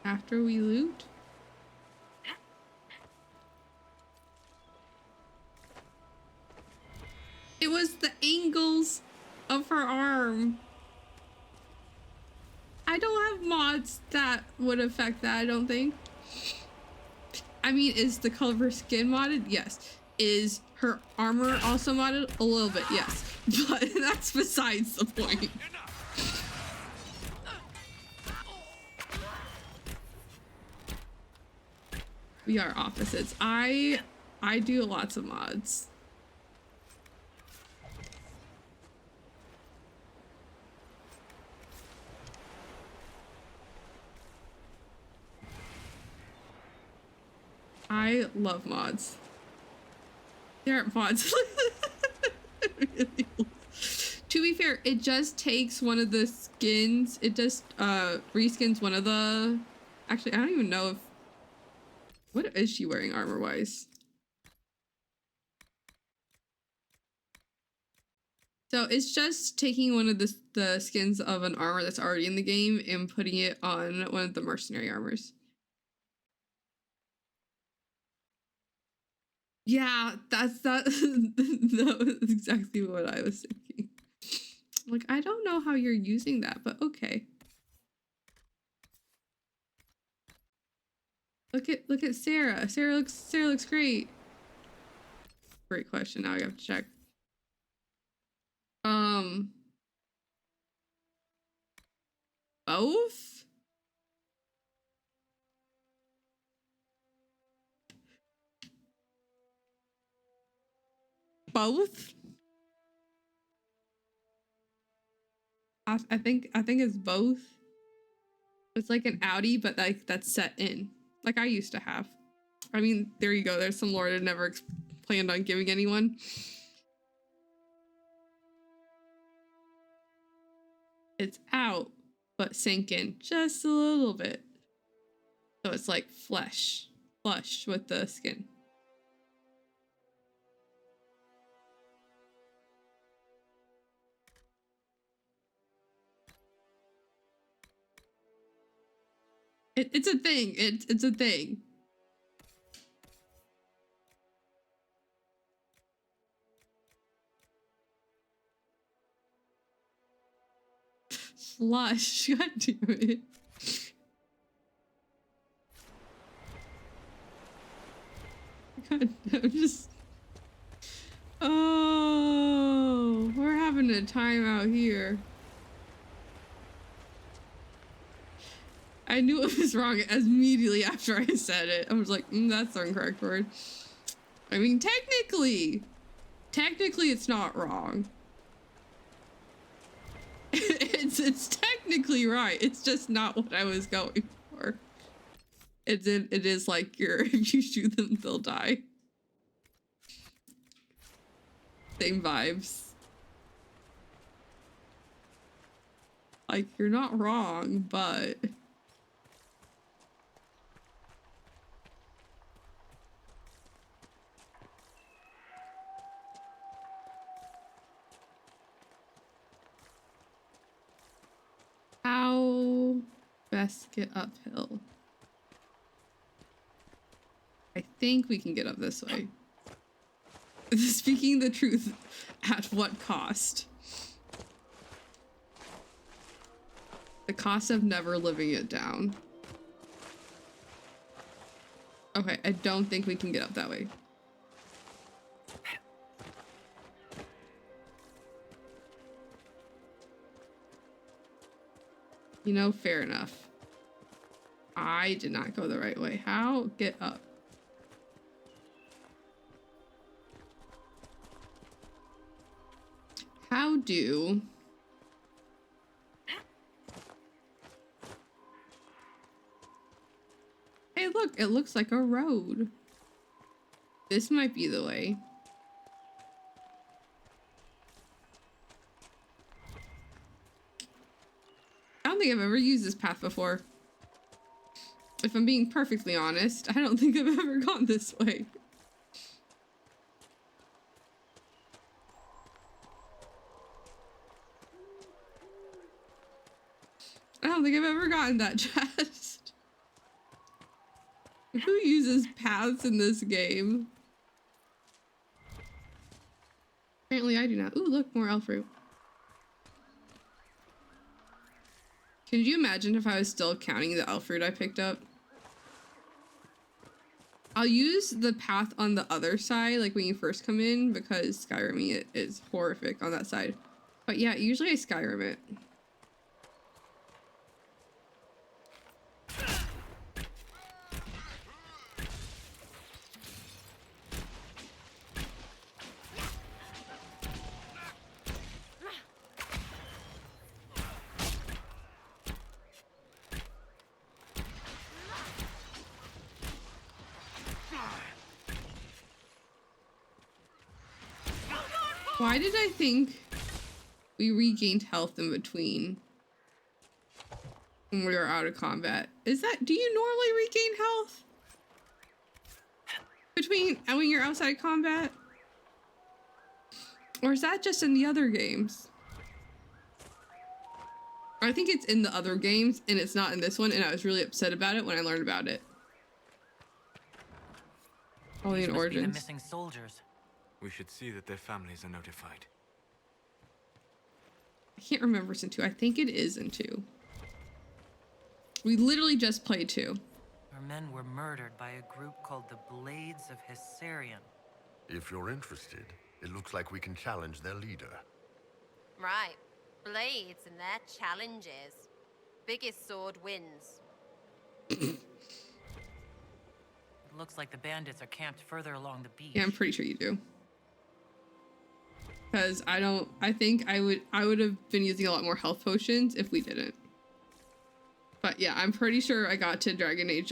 After we loot? It was the angles of her arm. I don't have mods that would affect that, I don't think. I mean, is the color of her skin modded? Yes. Is her armor also modded? A little bit, yes. But that's besides the point. We are opposites. I do lots of mods. I love mods. There aren't mods. Really. To be fair, it just takes one of the skins. It just reskins one of the... Actually, I don't even know if... What is she wearing armor-wise? So it's just taking one of the skins of an armor that's already in the game and putting it on one of the mercenary armors. Yeah, that was exactly what I was thinking. Like, I don't know how you're using that, but okay. Look at Sarah. Sarah looks great. Great question. Now I have to check. Both? Both? I think it's both. It's like an Audi, but like that's set in. Like I used to have. I mean, there you go. There's some lore I never planned on giving anyone. It's out, but sink in just a little bit. So it's like flush with the skin. It's a thing. It's a thing. Flush. God damn it. God, I'm just... Oh, we're having a time out here. I knew it was wrong as immediately after I said it. I was like, that's the incorrect word. I mean, technically it's not wrong. It's technically right. It's just not what I was going for. It is like if you shoot them, they'll die. Same vibes. Like, you're not wrong, but... best get uphill? I think we can get up this way. Speaking the truth, at what cost? The cost of never living it down. Okay, I don't think we can get up that way. You know, fair enough. I did not go the right way. How? Get up. How do... Hey, look, it looks like a road. This might be the way. I don't think I've ever used this path before. If I'm being perfectly honest, I don't think I've ever gone this way. I don't think I've ever gotten that chest. Who uses paths in this game? Apparently I do not. Ooh, look, more elf fruit. Could you imagine if I was still counting the elf fruit I picked up? I'll use the path on the other side, like when you first come in, because Skyrim it is horrific on that side. But yeah, usually I Skyrim it. Why did I think we regained health in between when we were out of combat? Is that, do you normally regain health between when you're outside combat? Or is that just in the other games? I think it's in the other games and it's not in this one, and I was really upset about it when I learned about it. Only in Origins. The missing soldiers. We should see that their families are notified. I can't remember it's in 2. I think it is in 2. We literally just played 2. Our men were murdered by a group called the Blades of Hessarian. If you're interested, it looks like we can challenge their leader. Right. Blades and their challenges. Biggest sword wins. It looks like the bandits are camped further along the beach. Yeah, I'm pretty sure you do. Because I think I would have been using a lot more health potions if we didn't. But yeah, I'm pretty sure I got to Dragon Age.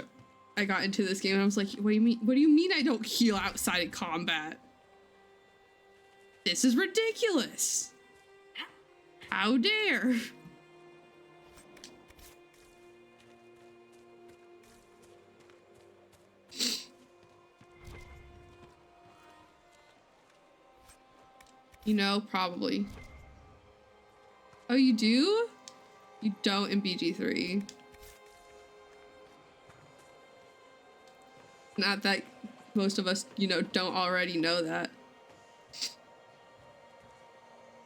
I got into this game and I was like, what do you mean? What do you mean I don't heal outside of combat? This is ridiculous. How dare? You know, probably. Oh, you do? You don't in BG3. Not that most of us, you know, don't already know that.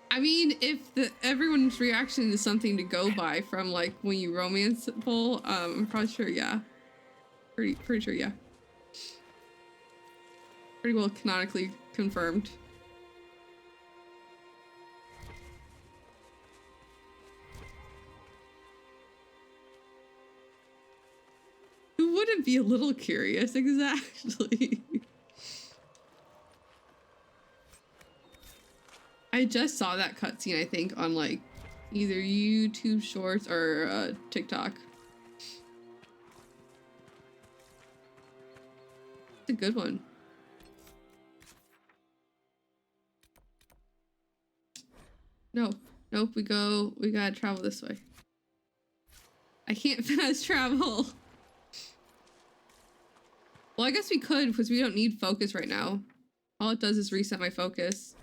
I mean, if everyone's reaction is something to go by from like when you romance pull, I'm probably sure, yeah. Pretty sure, yeah. Pretty well canonically confirmed. Who wouldn't be a little curious? Exactly. I just saw that cutscene, I think, on like either YouTube Shorts or TikTok. It's a good one. No, nope, we gotta travel this way. I can't fast travel. Well, I guess we could because we don't need focus right now. All it does is reset my focus.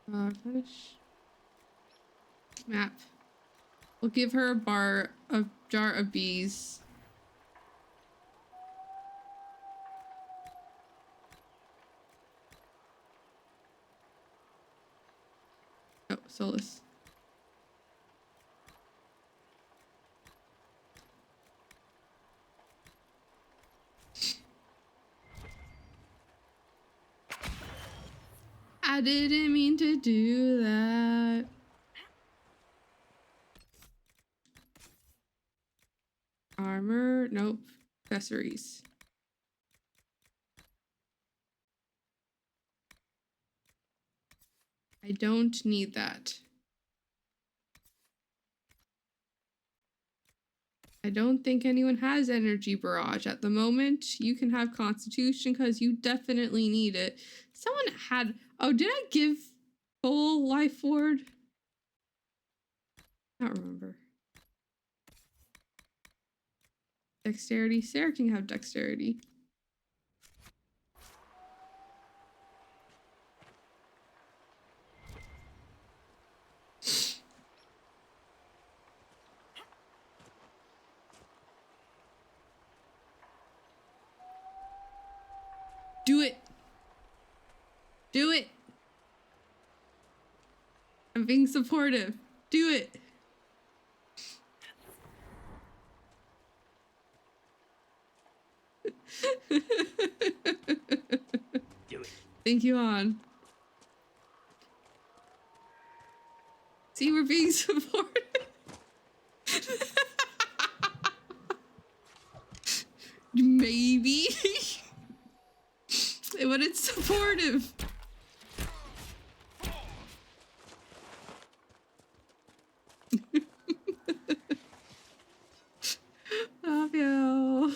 Finish. Map. We'll give her a jar of bees. Oh, Solus. I didn't mean to do that. Armor, nope. Accessories. I don't need that. I don't think anyone has energy barrage at the moment. You can have constitution because you definitely need it. Someone had, oh, did I give full life ward? I don't remember. Dexterity. Sarah can have dexterity. Do it. Do it. I'm being supportive. Do it. Do it. Thank you, On. See, we're being supportive. Maybe. But it's supportive. Love you.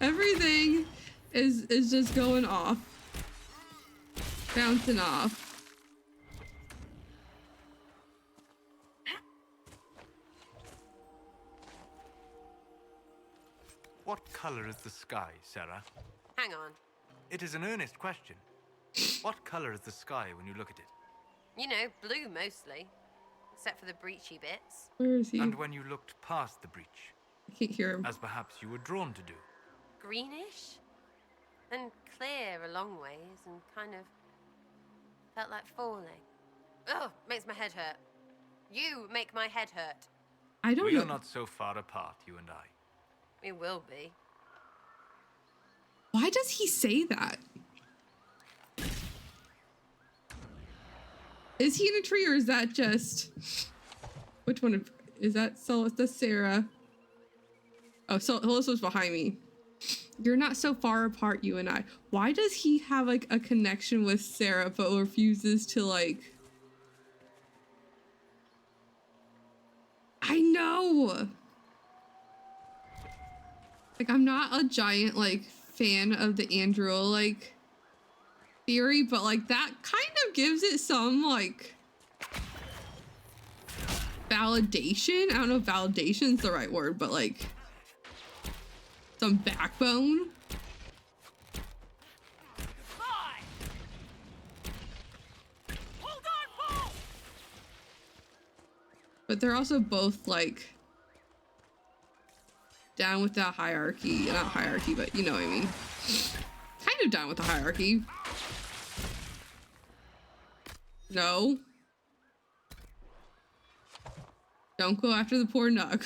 Everything is just going off. Bouncing off. What color is the sky, Sarah? Hang on. It is an earnest question. What color is the sky when you look at it? You know, blue mostly. Except for the breachy bits. Where is he? And when you looked past the breach? I can't hear him. As perhaps you were drawn to do. Greenish? Then clear a long ways and kind of felt like falling. Oh, makes my head hurt. You make my head hurt. I don't know. We are not so far apart, you and I. We will be. Why does he say that? Is he in a tree or is that just... Which one is that? Solus, that's Sarah. Oh, Solus was behind me. You're not so far apart, you and I. Why does he have like a connection with Sarah but refuses to like... I know! Like, I'm not a giant, like, fan of the Andrew, like, theory, but, like, that kind of gives it some, like, validation. I don't know if validation's the right word, but, like, some backbone. But they're also both, like, down with that hierarchy. Not hierarchy, but you know what I mean. Kind of down with the hierarchy. No. Don't go after the poor Nug.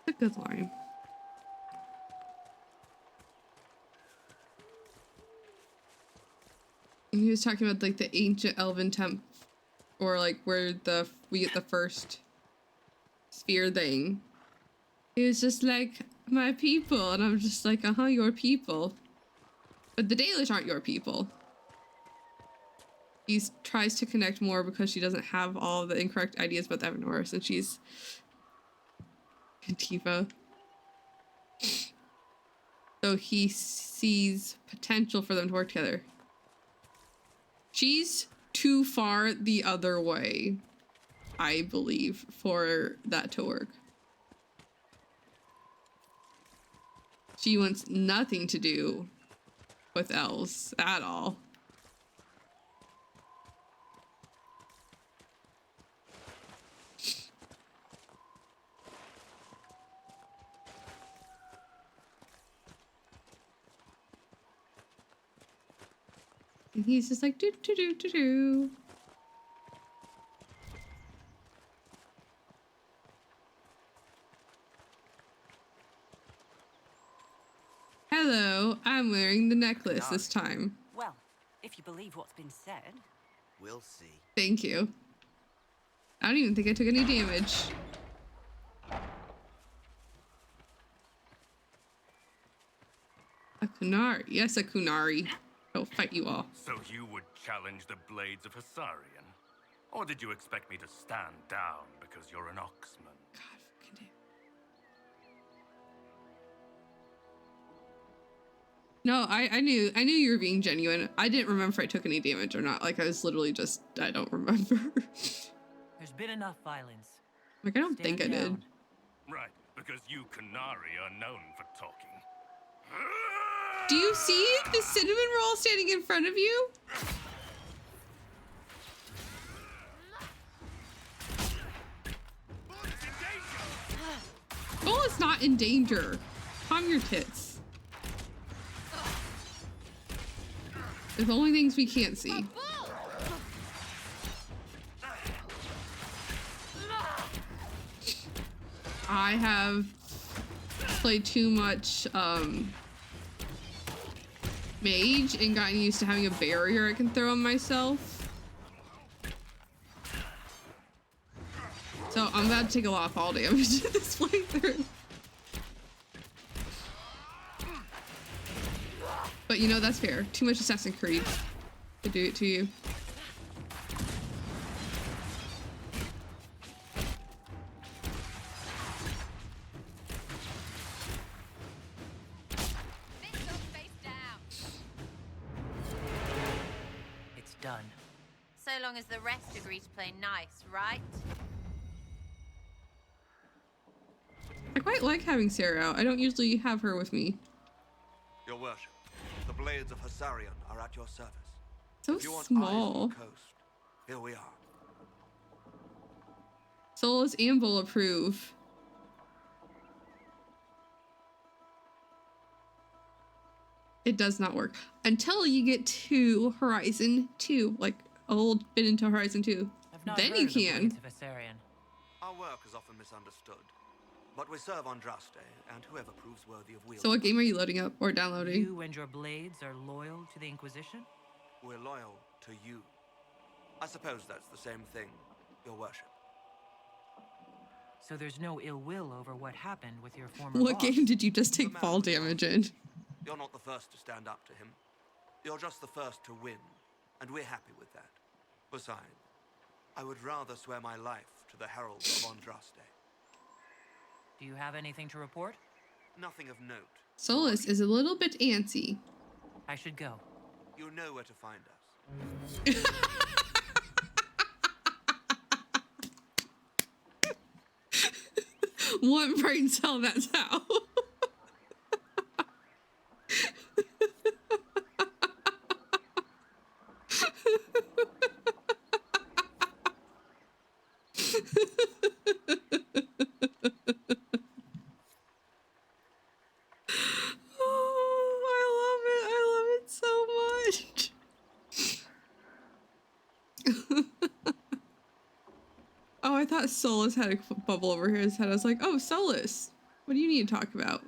It's a good line. He was talking about like the ancient elven temp, or like where we get the first sphere thing. He was just like, my people, and I'm just like, your people. But the Dalish aren't your people. He tries to connect more because she doesn't have all the incorrect ideas about the Evanoris, and she's Antifa. So he sees potential for them to work together. She's too far the other way, I believe, for that to work. She wants nothing to do with elves at all. And he's just like, do do do do do. Hello, I'm wearing the necklace this time. Well, if you believe what's been said, we'll see. Thank you. I don't even think I took any damage. A Qunari. Yes, a Qunari. I'll fight you all. So you would challenge the blades of Hassarian? Or did you expect me to stand down because you're an Oxman? God fucking damn. No, I knew you were being genuine. I didn't remember if I took any damage or not. Like, I was literally just, I don't remember. There's been enough violence. Like, I don't think I did. Right, because you Qunari are known for talking. Do you see the cinnamon roll standing in front of you? Bull is not in danger. Calm your tits. There's only things we can't see. I have played too much mage and gotten used to having a barrier I can throw on myself. So I'm about to take a lot of fall damage at this playthrough. But you know, that's fair. Too much Assassin's Creed to do it to you. It's done. So long as the rest agree to play nice, right? I quite like having Sarah out. I don't usually have her with me. Your worship, the blades of Hassarian are at your service. So if you want small. eyes on the coast, here we are. Solus and Bull approve. It does not work until you get to Horizon 2, like a little bit into Horizon 2. Then you can. Our work is often misunderstood, but we serve Andraste, and whoever proves worthy of wielding. So what game are you loading up or downloading? You and your blades are loyal to the Inquisition? We're loyal to you. I suppose that's the same thing, your worship. So there's no ill will over what happened with your former What boss? game did you just take fall damage in? You're not the first to stand up to him. You're just the first to win, and we're happy with that. Besides, I would rather swear my life to the Herald of Andraste. Do you have anything to report? Nothing of note. Solus is a little bit antsy. I should go. You know where to find us. One brain cell, that's how. Oh, I thought Solus had a bubble over his head. I was like, oh, Solus, what do you need to talk about?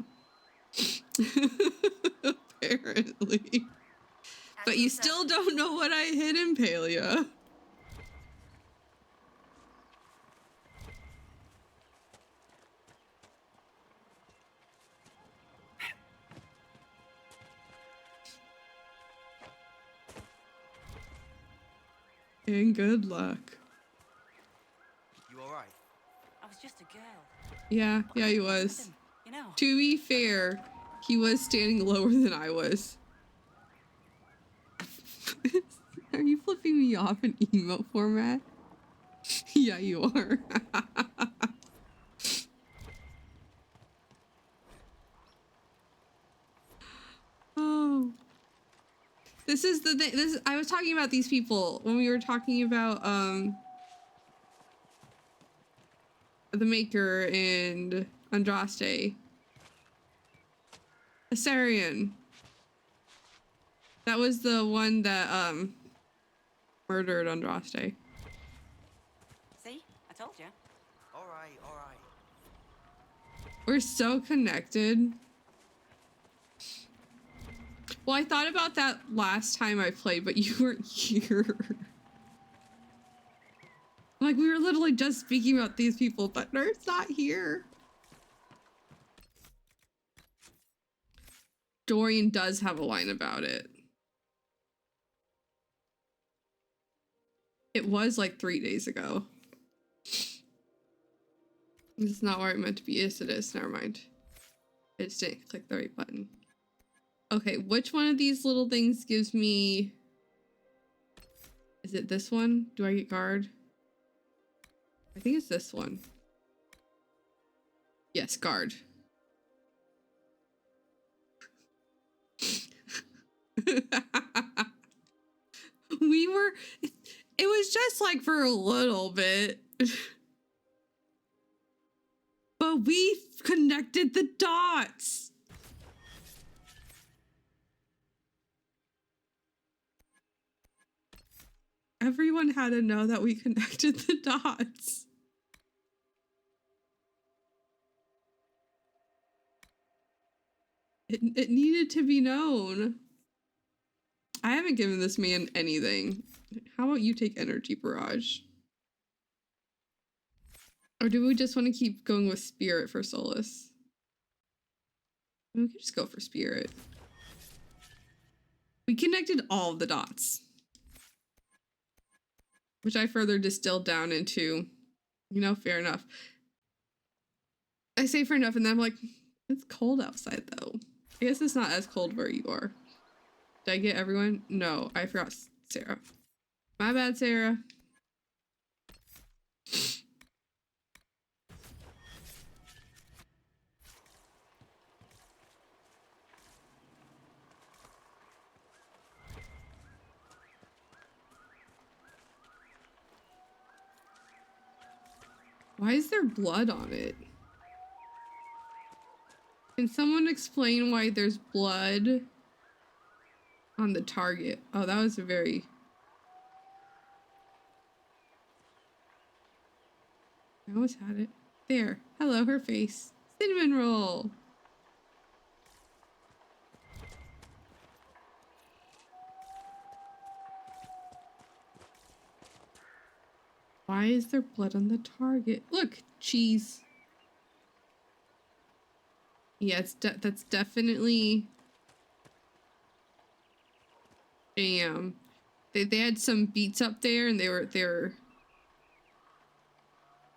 Apparently. But you still don't know what I hid in Palia. And good luck. You alright? I was just a girl. Yeah, he was. You know. To be fair, he was standing lower than I was. Are you flipping me off in emote format? Yeah, you are. Oh. This is the thing. I was talking about these people when we were talking about the Maker and Andraste. Asarian. That was the one that murdered Andraste. See? I told you. All right, all right. We're so connected. Well, I thought about that last time I played, but you weren't here. Like, we were literally just speaking about these people, but Nerd's not here. Dorian does have a line about it. It was like 3 days ago. This is not where it meant to be. Yes, it is. Never mind. I just didn't click the right button. Okay, which one of these little things gives me... Is it this one? Do I get guard? I think it's this one. Yes, guard. We were... It was just like for a little bit. But we connected the dots. Everyone had to know that we connected the dots. It needed to be known. I haven't given this man anything. How about you take energy barrage? Or do we just want to keep going with spirit for solace? We could just go for spirit. We connected all of the dots. Which I further distilled down into, you know, fair enough. I say fair enough and then I'm like, it's cold outside though. I guess it's not as cold where you are. Did I get everyone? No, I forgot Sarah. My bad, Sarah. Why is there blood on it? Can someone explain why there's blood on the target? Oh, that was a very... I almost had it. There. Hello, her face. Cinnamon roll. Why is there blood on the target? Look, cheese. Yeah, that's definitely jam. They had some beets up there, and they were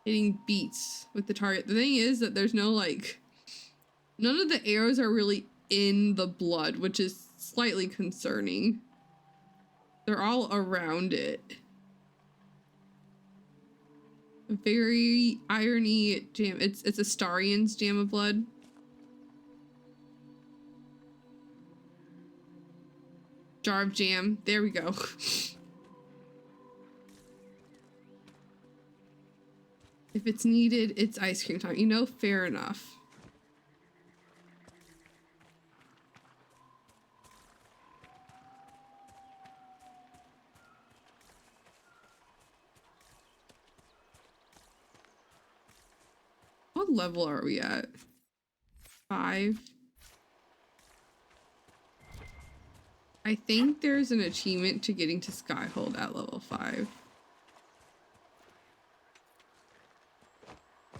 hitting beets with the target. The thing is that there's no like, none of the arrows are really in the blood, which is slightly concerning. They're all around it. Very irony jam. It's Astarian's jam of blood. Jar of jam. There we go. If it's needed, it's ice cream time. You know, fair enough. What level are we at? 5. I think there's an achievement to getting to Skyhold at level 5.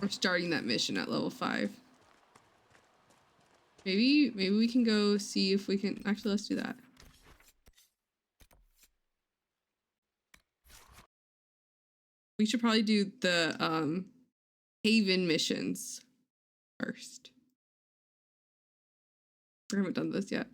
Or starting that mission at level 5. Maybe we can go see if we can... Actually, let's do that. We should probably do the Haven missions first. We haven't done this yet.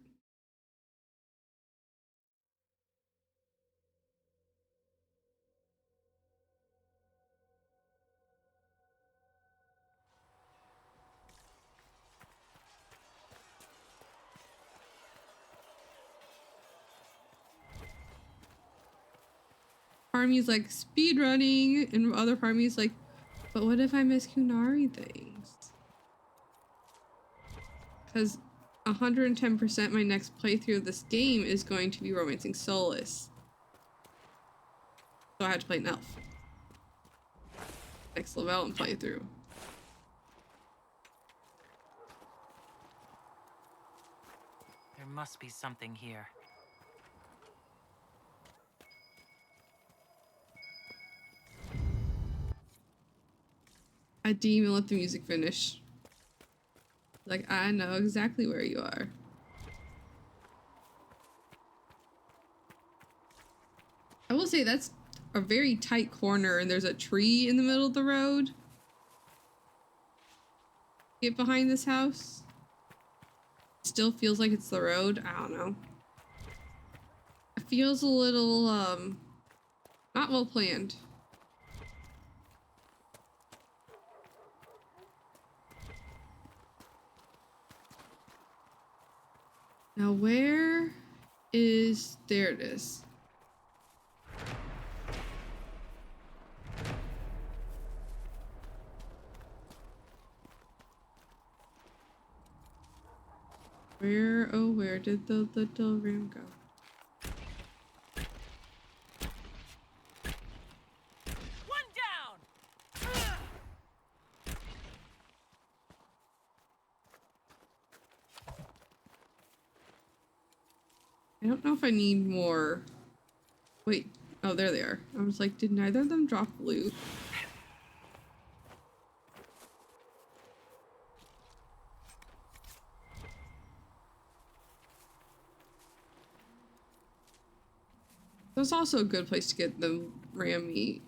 part of me is like speed running, and other part of me is like, but what if I miss Qunari things? Because 110% my next playthrough of this game is going to be Romancing Solace. So I had to play an elf. Next level and playthrough. There must be something here. I didn't even let the music finish. Like, I know exactly where you are. I will say that's a very tight corner and there's a tree in the middle of the road. Get behind this house. Still feels like it's the road. I don't know. It feels a little, not well planned. Now where is, there it is. Where, oh, where did the little ram go? One down! I don't know if I need more. Wait, oh, there they are. I was like, did neither of them drop blue? That's also a good place to get the ram meat.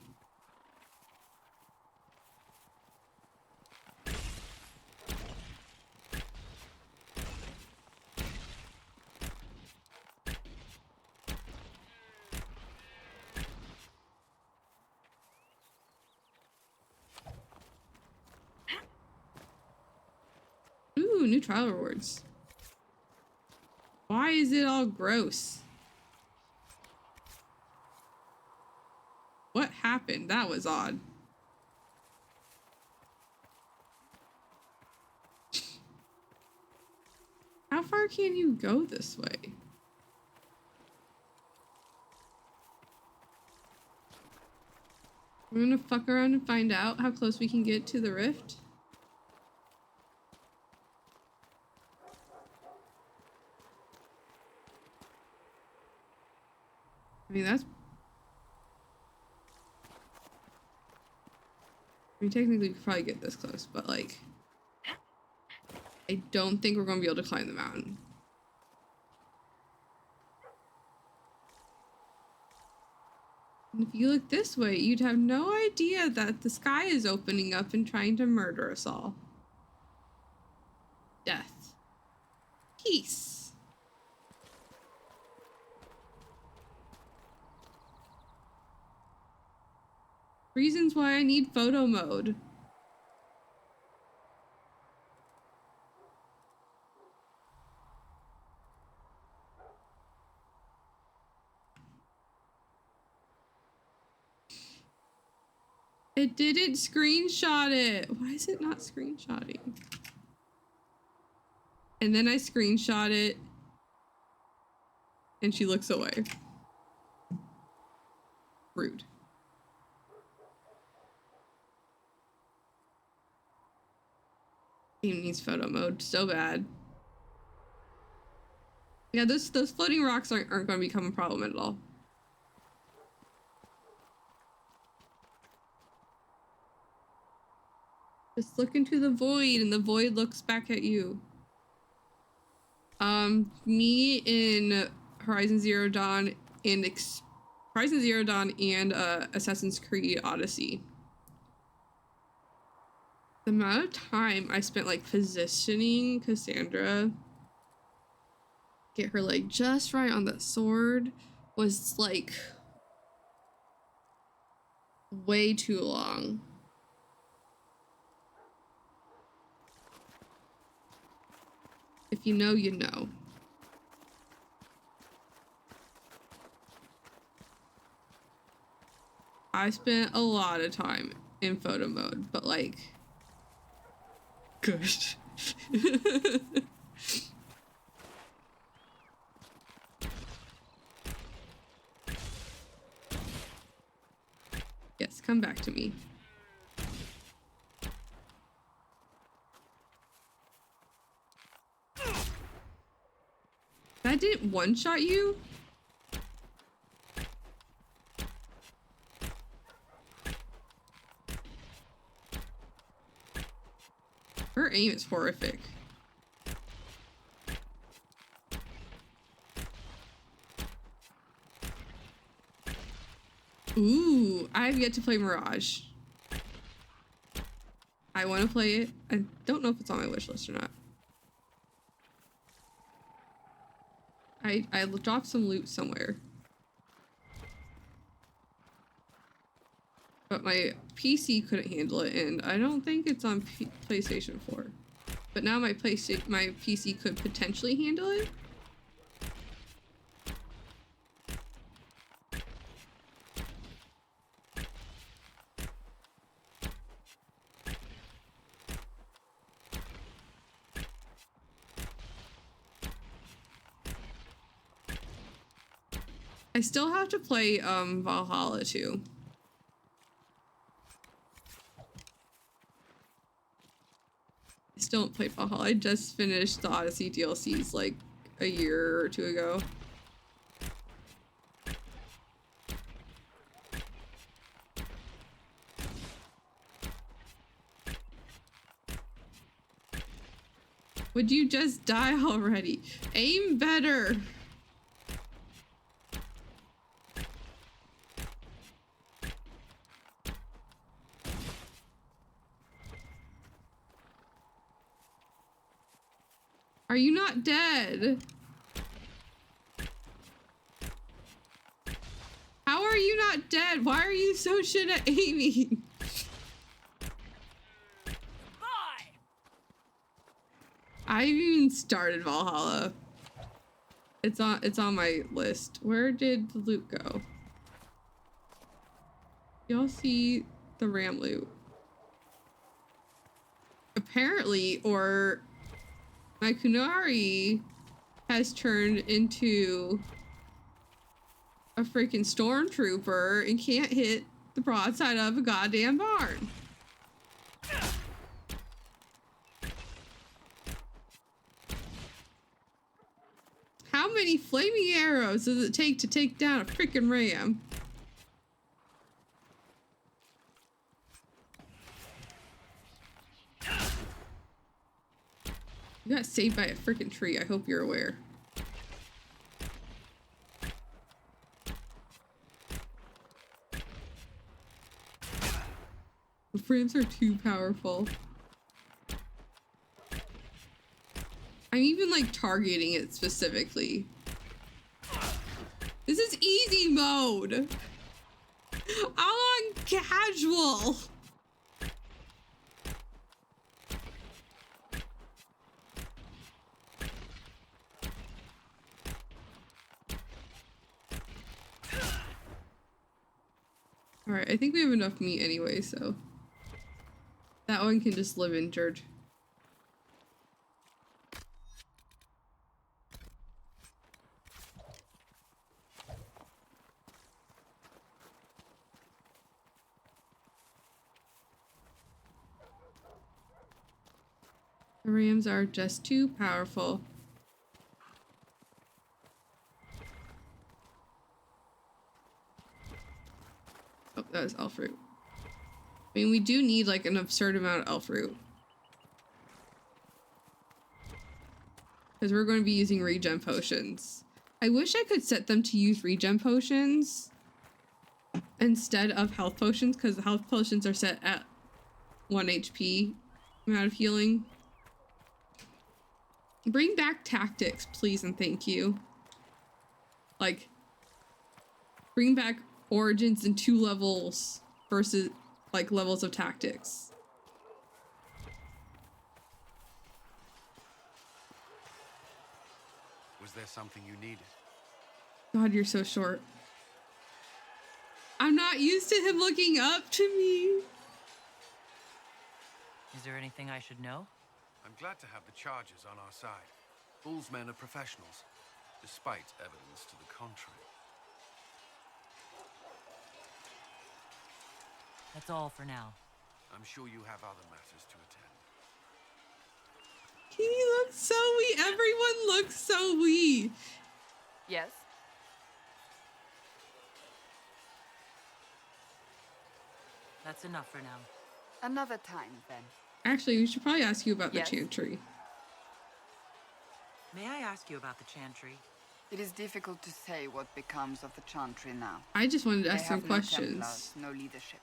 Ooh, new trial rewards. Why is it all gross? What happened? That was odd. How far can you go this way? We're gonna fuck around and find out how close we can get to the rift. I mean, technically we could probably get this close, but like, I don't think we're gonna be able to climb the mountain. And if you look this way, you'd have no idea that the sky is opening up and trying to murder us all. Death. Peace. Reasons why I need photo mode. It didn't screenshot it. Why is it not screenshotting? And then I screenshot it and she looks away. Rude. Game needs photo mode so bad. Yeah, those floating rocks aren't going to become a problem at all. Just look into the void and the void looks back at you. Me in Horizon Zero Dawn and Assassin's Creed Odyssey. The amount of time I spent like positioning Cassandra, get her like just right on the sword, was like way too long. If you know, you know. I spent a lot of time in photo mode, but like, good. Yes, come back to me. That didn't one-shot you? Her aim is horrific. Ooh, I have yet to play Mirage. I want to play it. I don't know if it's on my wish list or not. I dropped some loot somewhere. But my PC couldn't handle it, and I don't think it's on PlayStation 4. But now my PC could potentially handle it. I still have to play Valhalla too. I still haven't played Valhalla. I just finished the Odyssey DLCs like a year or two ago. Would you just die already? Aim better! Are you not dead? How are you not dead? Why are you so shit at aiming? I haven't even started Valhalla. It's on my list. Where did the loot go? Y'all see the ram loot? Apparently, or my Qunari has turned into a freaking stormtrooper and can't hit the broadside of a goddamn barn. How many flaming arrows does it take to take down a freaking ram? You got saved by a freaking tree. I hope you're aware. The frames are too powerful. I'm even like targeting it specifically. This is easy mode. I'm on casual. All right, I think we have enough meat anyway, so that one can just live injured. The rams are just too powerful. Oh, that was elf fruit. I mean, we do need like an absurd amount of elf fruit. Because we're going to be using regen potions. I wish I could set them to use regen potions instead of health potions, because the health potions are set at 1 HP amount of healing. Bring back tactics, please and thank you. Like, bring back origins in 2 levels versus like levels of tactics. Was there something you needed? God, you're so short. I'm not used to him looking up to me. Is there anything I should know? I'm glad to have the charges on our side. Bull's men are professionals, despite evidence to the contrary. That's all for now. I'm sure you have other matters to attend. He looks so wee. Everyone looks so wee. Yes? That's enough for now. Another time, then. Actually, we should probably ask you about Yes? the chantry. May I ask you about the chantry? It is difficult to say what becomes of the chantry now. I just wanted to They ask some have questions. No Templars, no leadership,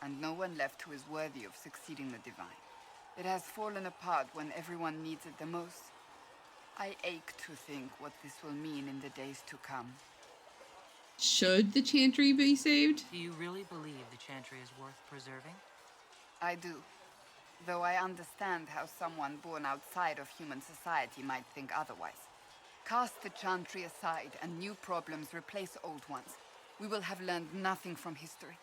and no one left who is worthy of succeeding the Divine. It has fallen apart when everyone needs it the most. I ache to think what this will mean in the days to come. Should the chantry be saved? Do you really believe the chantry is worth preserving? I do. Though I understand how someone born outside of human society might think otherwise. Cast the chantry aside and new problems replace old ones. We will have learned nothing from history.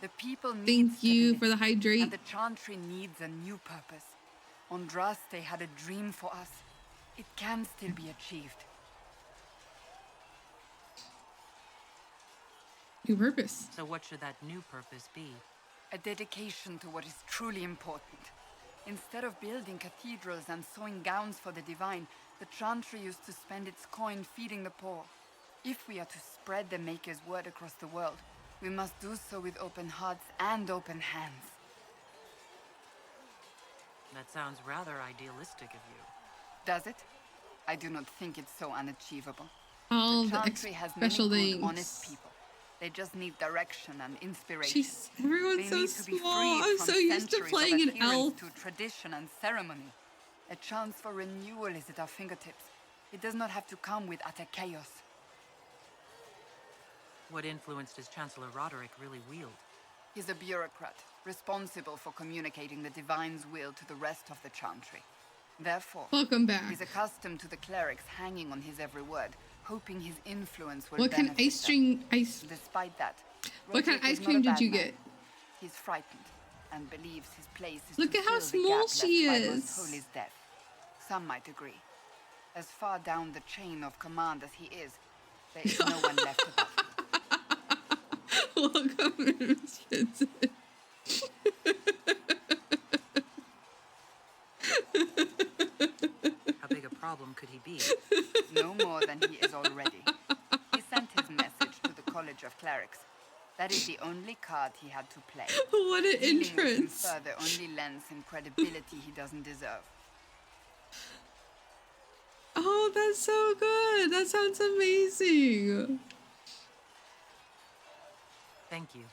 The people need Thank you for the hydrate. and the chantry needs a new purpose. Andraste had a dream for us. It can still be achieved. New purpose. So what should that new purpose be? A dedication to what is truly important. Instead of building cathedrals and sewing gowns for the divine, the chantry used to spend its coin feeding the poor. If we are to spread the Maker's word across the world, we must do so with open hearts and open hands. That sounds rather idealistic of you. Does it? I do not think it's so unachievable. All the the chantry has many special good, things. honest people. They just need direction and inspiration. Jeez, everyone's they so need to be small. freed I'm from so used to centuries playing of an adherence elf. to tradition and ceremony. A chance for renewal is at our fingertips. It does not have to come with utter chaos. What influence does Chancellor Roderick really wield? He's a bureaucrat, responsible for communicating the Divine's will to the rest of the chantry. Therefore, Welcome back. he's accustomed to the clerics hanging on his every word, hoping his influence will What kind of benefit ice them. cream? Ice. Despite that, What kind of Roderick ice is cream not a did you bad man. get? He's frightened and believes his place is Look to at how fill the small gap she left by is. Most Holy's death. Some might agree. As far down the chain of command as he is, there is no one left above him. Welcome, Miss Vincent. How big a problem could he be? No more than he is already. He sent his message to the College of Clerics. That is the only card he had to play. What an Dealing with him entrance. further only lends him credibility he doesn't deserve. Oh, that's so good. That sounds amazing. Thank you.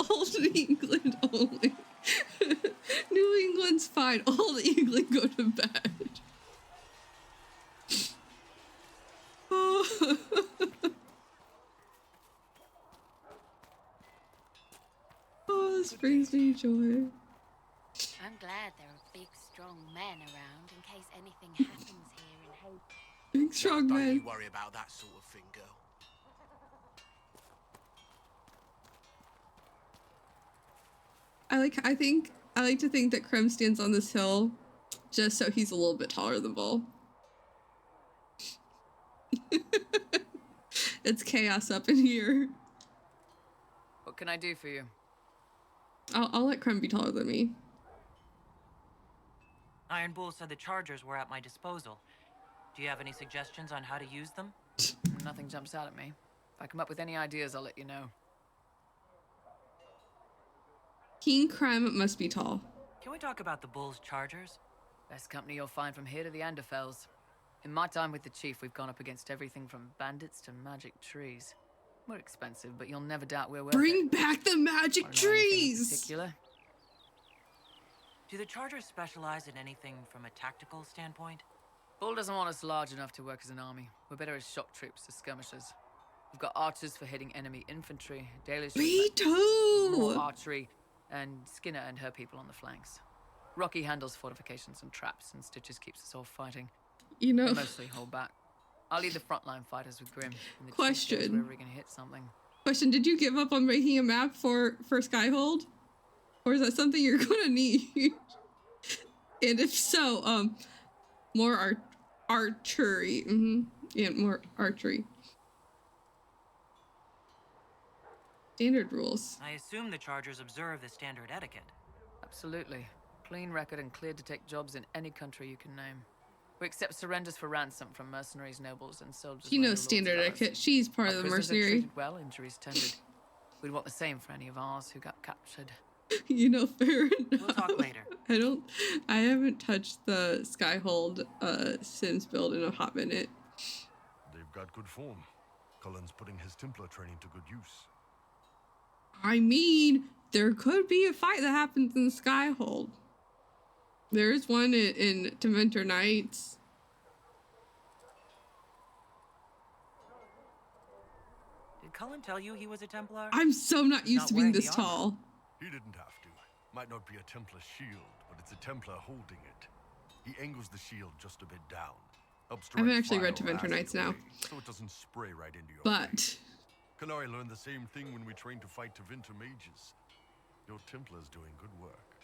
Old England only. New England's fine. Old England go to bed. Oh. Oh, this brings me joy. I'm glad there are big, strong men around in case anything happens here in Hope. Big strong Don't man. you worry about that sort of thing, girl. I like to think that Krem stands on this hill just so he's a little bit taller than Bull. It's chaos up in here. What can I do for you? I'll let Krem be taller than me. Iron Bull said the chargers were at my disposal. Do you have any suggestions on how to use them? Nothing jumps out at me. If I come up with any ideas, I'll let you know. King Krem must be tall. Can we talk about the Bull's chargers? Best company you'll find from here to the Anderfells. In my time with the Chief, we've gone up against everything from bandits to magic trees. We're expensive, but you'll never doubt we're worth it. Bring back the magic Wanna know anything in trees! particular? Do the chargers specialize in anything from a tactical standpoint? Bull doesn't want us large enough to work as an army. We're better as shock troops, as skirmishers. We've got archers for hitting enemy infantry, Dalish Me too! more archery, and Skinner and her people on the flanks. Rocky handles fortifications and traps, and Stitches keeps us all fighting. You know. They mostly hold back. I'll lead the frontline fighters with Grim. And the Question. chief goes wherever he can hit something. Question, did you give up on making a map for Skyhold? Or is that something you're gonna need? And if so, more archery. Yeah, more archery. Standard rules. I assume the Chargers observe the standard etiquette. Absolutely. Clean record and cleared to take jobs in any country you can name. We accept surrenders for ransom from mercenaries, nobles, and soldiers. She knows standard etiquette. She's part of the mercenary. Treated well, injuries tended. We'd want the same for any of ours who got captured. You know, fair enough. We'll talk later. I haven't touched the Skyhold Sims build in a hot minute. They've got good form. Cullen's putting his Templar training to good use. I mean, there could be a fight that happens in Skyhold. There is one in Dementor Knights. Did Cullen tell you he was a Templar? I'm so not used to being this tall. He didn't have to. Might not be a Templar shield, but it's a Templar holding it. He angles the shield just a bit down. I haven't actually read Dementor Knights now. So it doesn't spray right into your face. Qunari learned the same thing when we trained to fight Tevinter mages. Your Templar's doing good work.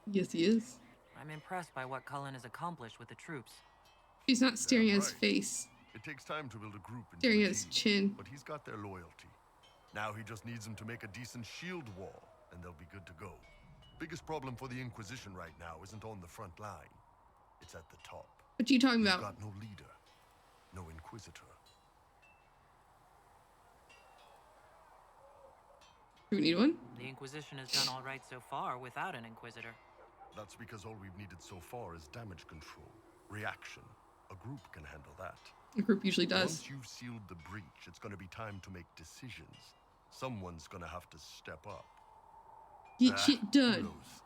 Yes, he is. I'm impressed by what Cullen has accomplished with the troops. He's not staring at his face. It takes time to build a group. Staring at his chin. But he's got their loyalty. Now he just needs them to make a decent shield wall, and they'll be good to go. Biggest problem for the Inquisition right now isn't on the front line. It's at the top. What are you talking about? We've got no leader, no Inquisitor. Do we need one? The Inquisition has done all right so far without an Inquisitor. That's because all we've needed so far is damage control, reaction. A group can handle that. A group usually does. Once you've sealed the breach, it's going to be time to make decisions. Someone's going to have to step up. Get shit done. Who knows?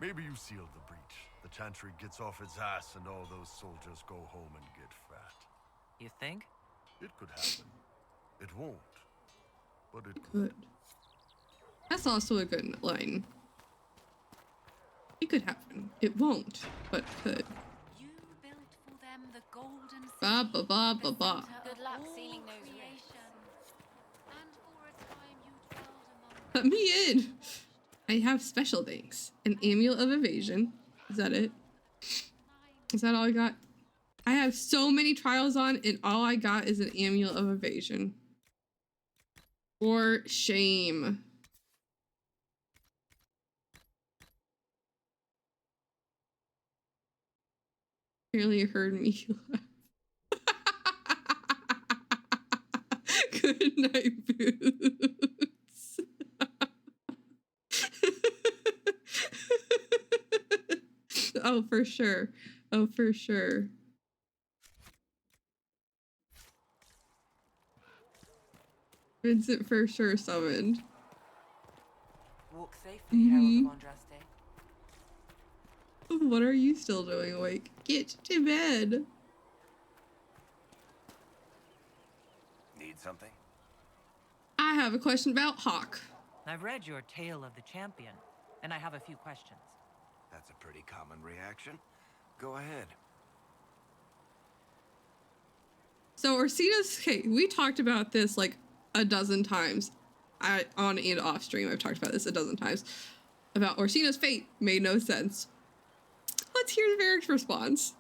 Maybe you sealed the breach. The Chantry gets off its ass and all those soldiers go home and get fat. You think? It could happen. It won't. But it could. That's also a good line. It could happen. It won't, but could. You built for them the golden Ba ba ba ba ba. Good luck sealing those creation. And for a time you dwelled among Let me in. I have special things. An amulet of evasion. Is that it? Is that all I got? I have so many trials on, and all I got is an amulet of evasion. For shame. Apparently it heard me laugh. Good night, Boots. Oh, for sure. Oh, for sure. Vincent for sure summoned. Walk safely, Herald of Andraste. What are you still doing awake? Get to bed. Need something? I have a question about Hawk. I've read your Tale of the Champion, and I have a few questions. That's a pretty common reaction. Go ahead. So Orsina's, okay, we talked about this like a dozen times. On and off stream, I've talked about this a dozen times. About Orsina's fate made no sense. Let's hear Varric's response.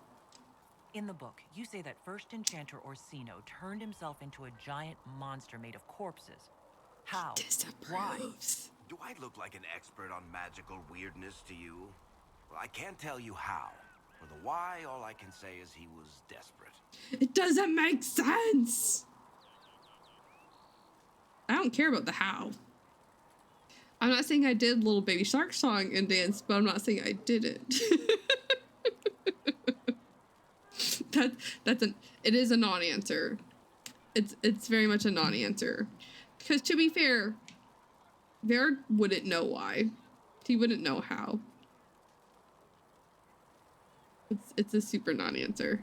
In the book, you say that first enchanter Orsino turned himself into a giant monster made of corpses. How? Why? Do I look like an expert on magical weirdness to you? Well, I can't tell you how. For the why, all I can say is he was desperate. It doesn't make sense. I don't care about the how. I'm not saying I did Little Baby Shark song and dance, but I'm not saying I did it. It is a non-answer. It's very much a non-answer. Because to be fair, Varric wouldn't know why. He wouldn't know how. It's a super non-answer.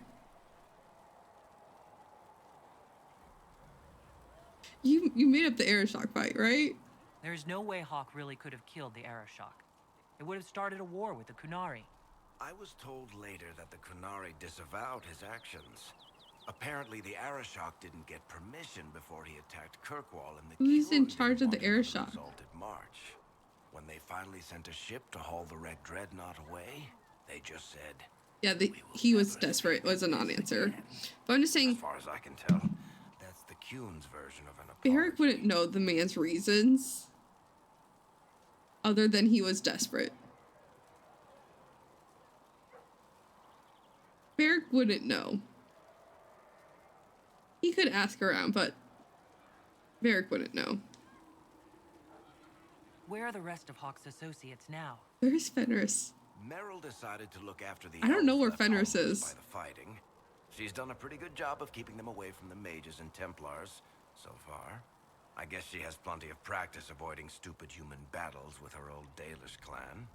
You made up the Aeroshock fight, right? There's no way Hawk really could have killed the Aeroshock. It would have started a war with the Qunari. I was told later that the Qunari disavowed his actions. Apparently, the Arishok didn't get permission before he attacked Kirkwall, and the Who's in Qun charge of the didn't want Arishok? another exalted march. When they finally sent a ship to haul the wrecked dreadnought away, they just said, Yeah, he was desperate. Was a non-answer. But I'm just saying, as far as I can tell, that's the Qun's version of an apology. Beric wouldn't know the man's reasons other than he was desperate. Beric wouldn't know. He could ask around, but Beric wouldn't know. Where are the rest of Hawk's associates now? Where's Fenris? Merrill decided to look after the I don't know where elves left Fenris homeless is. by the fighting. She's done a pretty good job of keeping them away from the mages and Templars so far. I guess she has plenty of practice avoiding stupid human battles with her old Dalish clan.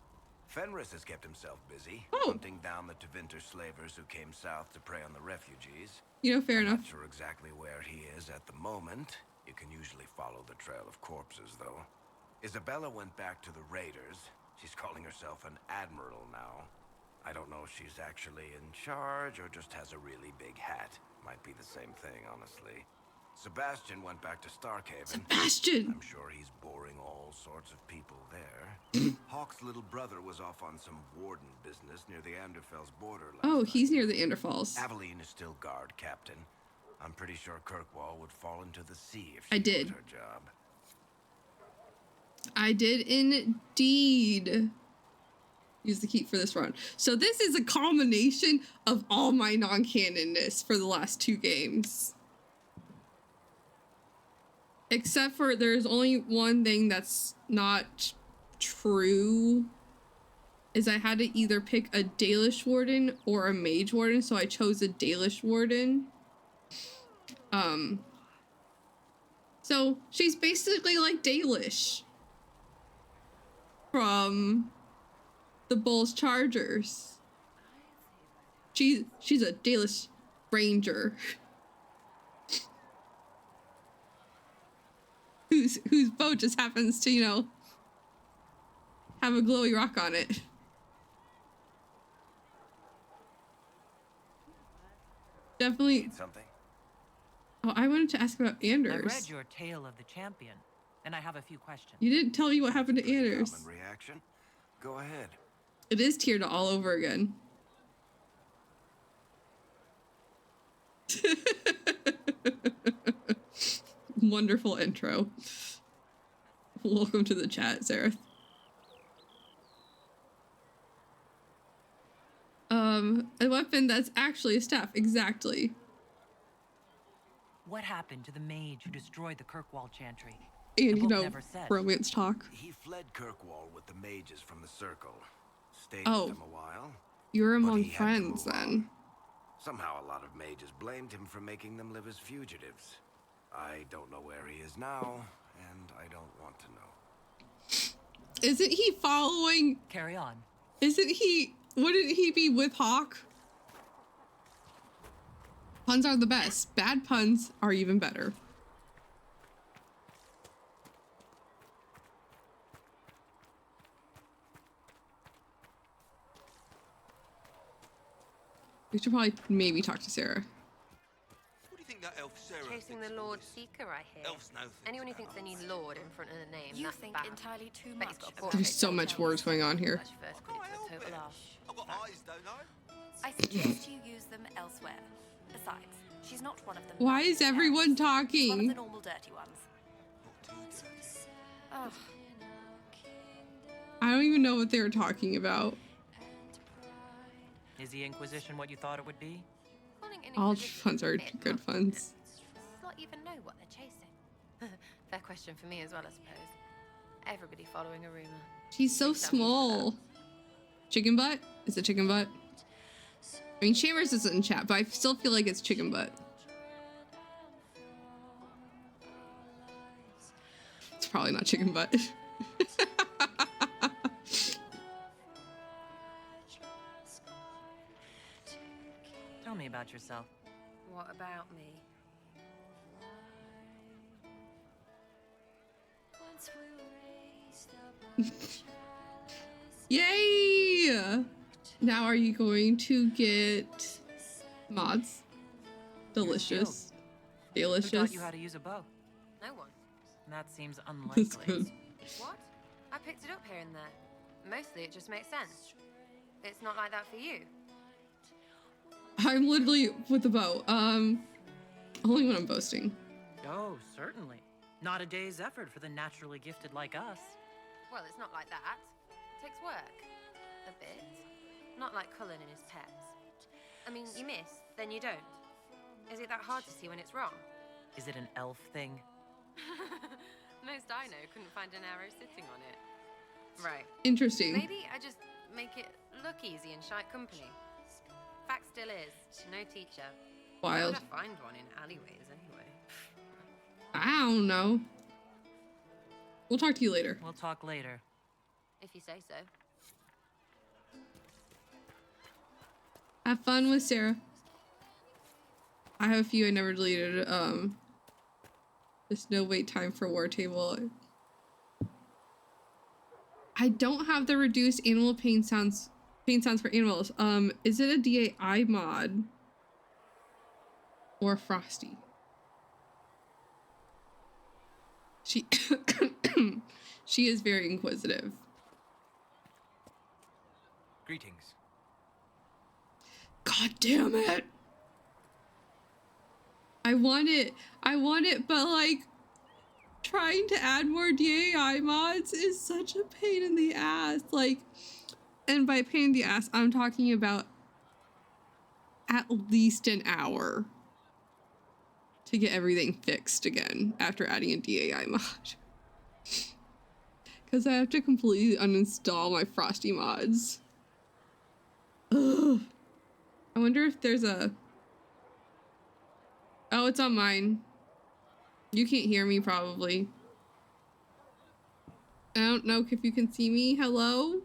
Fenris has kept himself busy, hunting down the Tevinter slavers who came south to prey on the refugees. You know, fair I'm enough. not sure exactly where he is at the moment. You can usually follow the trail of corpses, though. Isabella went back to the raiders. She's calling herself an admiral now. I don't know if she's actually in charge or just has a really big hat. Might be the same thing, honestly. Sebastian went back to Starkhaven. Sebastian! I'm sure he's boring all sorts of people there. Hawk's little brother was off on some warden business near the Anderfell's border last Oh, night. he's near the Anderfalls. Aveline is still guard captain. I'm pretty sure Kirkwall would fall into the sea if I she did. did her job. I did indeed use the keep for this run. So this is a combination of all my non-canonness for the last 2 games. Except for there's only one thing that's not true, is I had to either pick a Dalish warden or a mage warden, so I chose a Dalish warden. So she's basically like Dalish from the Bulls Chargers. She's a Dalish ranger. whose boat just happens to, you know, have a glowy rock on it. Definitely. Something? Oh, I wanted to ask about Anders. I read your tale of the champion, and I have a few questions. You didn't tell me what happened to Anders. Common reaction? Go ahead. It is tiered all over again. Wonderful intro. Welcome to the chat, Zareth. A weapon that's actually a staff, exactly. What happened to the mage who destroyed the Kirkwall chantry? And, The you book know, never said. romance talk. He fled Kirkwall with the mages from the circle. Stayed Oh. with them a while. You're but among he had to friends, move on. then. Somehow a lot of mages blamed him for making them live as fugitives. I don't know where he is now, and I don't want to know. Isn't he following? Carry on. Isn't he? Wouldn't he be with Hawk? Puns are the best. Bad puns are even better. We should probably maybe talk to Sarah. What do you think that elf Sarah Chasing thinks the of all Lord this? Seeker, I hear. Elves know things Anyone who about thinks they need elves. Lord in front of the name, You that's think bad. entirely too Bet much he's got about There's so much words going on here. That's your first clue to a total laugh. I've got eyes, don't I? I suggest you use them elsewhere. Besides, she's not one of them. Why is everyone She's one of talking? the normal dirty ones. Oh, I don't even know what they were talking about. Is the Inquisition what you thought it would be? Calling an All Inquisition puns are a bit good much, puns. isn't it? Not even know what they're chasing. Fair question for me as well, I suppose. Everybody following a rumor. She's so small. Chicken butt? Is it chicken butt? I mean, Chambers isn't in chat, but I still feel like it's chicken butt. It's probably not chicken butt. Tell me about yourself. What about me? Yay! Now are you going to get mods? Delicious. Delicious. Who taught you how to use a bow? No one. That seems That's unlikely. good. What? I picked it up here and there. Mostly it just makes sense. It's not like that for you. I'm literally with the bow. Only when I'm boasting. Oh, certainly. Not a day's effort for the naturally gifted like us. Well, it's not like that. It takes work. A bit. Not like Cullen and his pets. I mean, you miss, then you don't. Is it that hard to see when it's wrong? Is it an elf thing? Most I know couldn't find an arrow sitting on it. Right. Interesting. Maybe I just make it look easy in shite company. Fact still is, no teacher. Wild. I'd find one in alleyways anyway. I don't know. We'll talk to you later. We'll talk later. If you say so. Have fun with Sarah. I have a few I never deleted. There's no wait time for War Table. I don't have the reduced animal pain sounds for animals. Is it a DAI mod? Or Frosty? She she is very inquisitive. Greetings. God damn it. I want it, but like trying to add more DAI mods is such a pain in the ass. Like, and by pain in the ass, I'm talking about at least an hour to get everything fixed again after adding a DAI mod. Because I have to completely uninstall my Frosty mods. Ugh. I wonder if there's a... Oh, it's on mine. You can't hear me, probably. I don't know if you can see me. Hello?